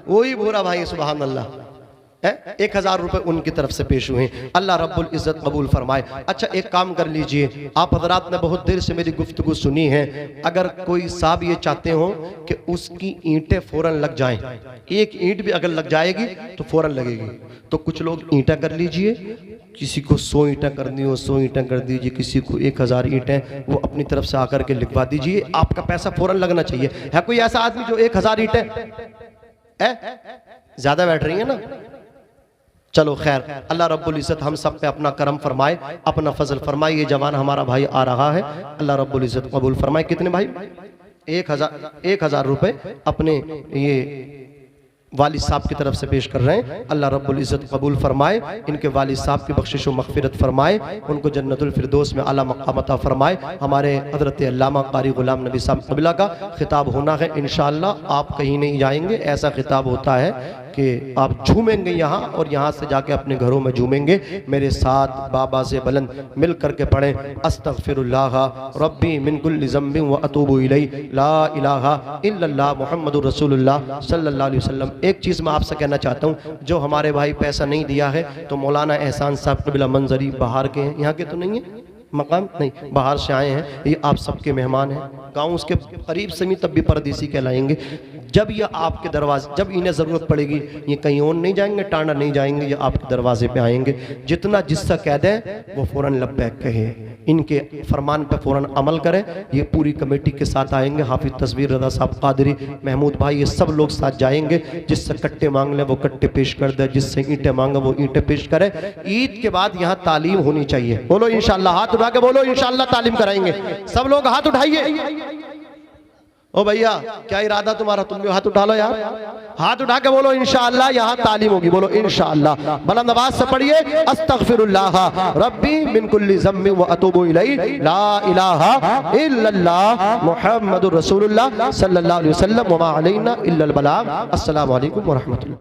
वही भूरा भाई, सुभान अल्लाह। 1,000 रुपए उनकी तरफ से पेश हुए। अल्लाह रब्बुल इज्जत कबूल फरमाए। अच्छा एक काम कर लीजिए, आप हजरात ने बहुत देर से मेरी गुफ्तगू सुनी है, अगर कोई साहब ये चाहते हो कि उसकी ईंटें फौरन लग जाएं, एक ईंट भी अगर लग जाएगी तो फौरन लगेगी, तो कुछ लोग ईंटें कर लीजिए। किसी को 100 ईंटें करनी हो 100 ईंटें कर दीजिए, किसी को 1,000 ईंटें वो अपनी तरफ से आकर के लिखवा दीजिए। आपका पैसा फौरन लगना चाहिए। है कोई ऐसा आदमी जो 1,000 ईंटें? ज्यादा बैठ रही है ना? चलो खैर, अल्लाह रब्बुल इज़्ज़त हम सब पे अपना करम फरमाए, अपना फजल फरमाए। ये जवान हमारा भाई आ रहा है, अल्लाह रब्बुल इज़्ज़त कबूल फरमाए। कितने भाई? 1,000 रुपए अपने ये वालिद साहब की तरफ से पेश कर रहे हैं। अल्लाह रब्बुल इज़्ज़त कबूल फरमाए, इनके वालिद साहब की बख्शिश व मग़फ़िरत फरमाए, उनको जन्नतुल फिरदौस में आला मक़ाम अता फरमाए। हमारे हज़रत अल्लामा क़ारी ग़ुलाम नबी साहब क़िबला का खिताब होना है इंशाअल्लाह। आप कहीं नहीं जाएंगे, ऐसा खिताब होता है कि आप झूमेंगे यहाँ, और यहाँ से जाके अपने घरों में झूमेंगे। मेरे साथ बाबा से बुलंद मिल करके पढ़ें, अस्तग़फिरुल्लाह रब्बी मिन कुल्लि ज़ंबिन व अतूबु इलैहि, ला इलाहा इल्लल्लाह मुहम्मदुर रसूलुल्लाह सल्लल्लाहु अलैहि वसल्लम। एक चीज़ मैं आपसे कहना चाहता हूँ, जो हमारे भाई पैसा नहीं दिया है, तो मौलाना एहसान साहब क़िबला मंजरी बाहर के हैं, यहाँ के तो नहीं है, मकाम नहीं, बाहर से आए हैं, ये आप सबके मेहमान हैं। गाँव उसके करीब से भी तब भी परदेसी कहलाएंगे। जब ये आपके दरवाजे, जब इन्हें ज़रूरत पड़ेगी, ये कहीं और नहीं जाएंगे, टांडा नहीं जाएंगे, ये आपके दरवाजे पे आएंगे। जितना जिससे कह दें वो फ़ौरन लब्बैक कहे, इनके फरमान पे फ़ौरन अमल करें। ये पूरी कमेटी के साथ आएंगे, हाफिज तस्वीर रज़ा साहब क़ादरी, महमूद भाई, ये सब लोग साथ जाएंगे। जिससे कट्टे मांग लें वो कट्टे पेश कर दे, जिससे ईंटें मांगे वो ईंटें पेश करे। ईद के बाद यहाँ तालीम होनी चाहिए। बोलो इंशाअल्लाह, हाथ उठा के बोलो इंशाअल्लाह तालीम कराएंगे। सब लोग हाथ उठाइए। ओ भैया क्या इरादा तुम्हारा? तुम भी हाथ उठा लो यार, हाथ उठा के बोलो इंशाअल्लाह यहाँ तालीम होगी। बोलो इंशाअल्लाह। बुलंद आवाज से पढ़िए, अस्तगफिरुल्लाह रब्बी मिन कुल्ली ज़म्बि व अतूबु इलैहि, ला इलाहा इल्लल्लाह मुहम्मदुर रसूलुल्लाह सल्लल्लाहु अलैहि वसल्लम व मा अलैना इल्लल बलाग। अस्सलामु अलैकुम व रहमतुल्लाह।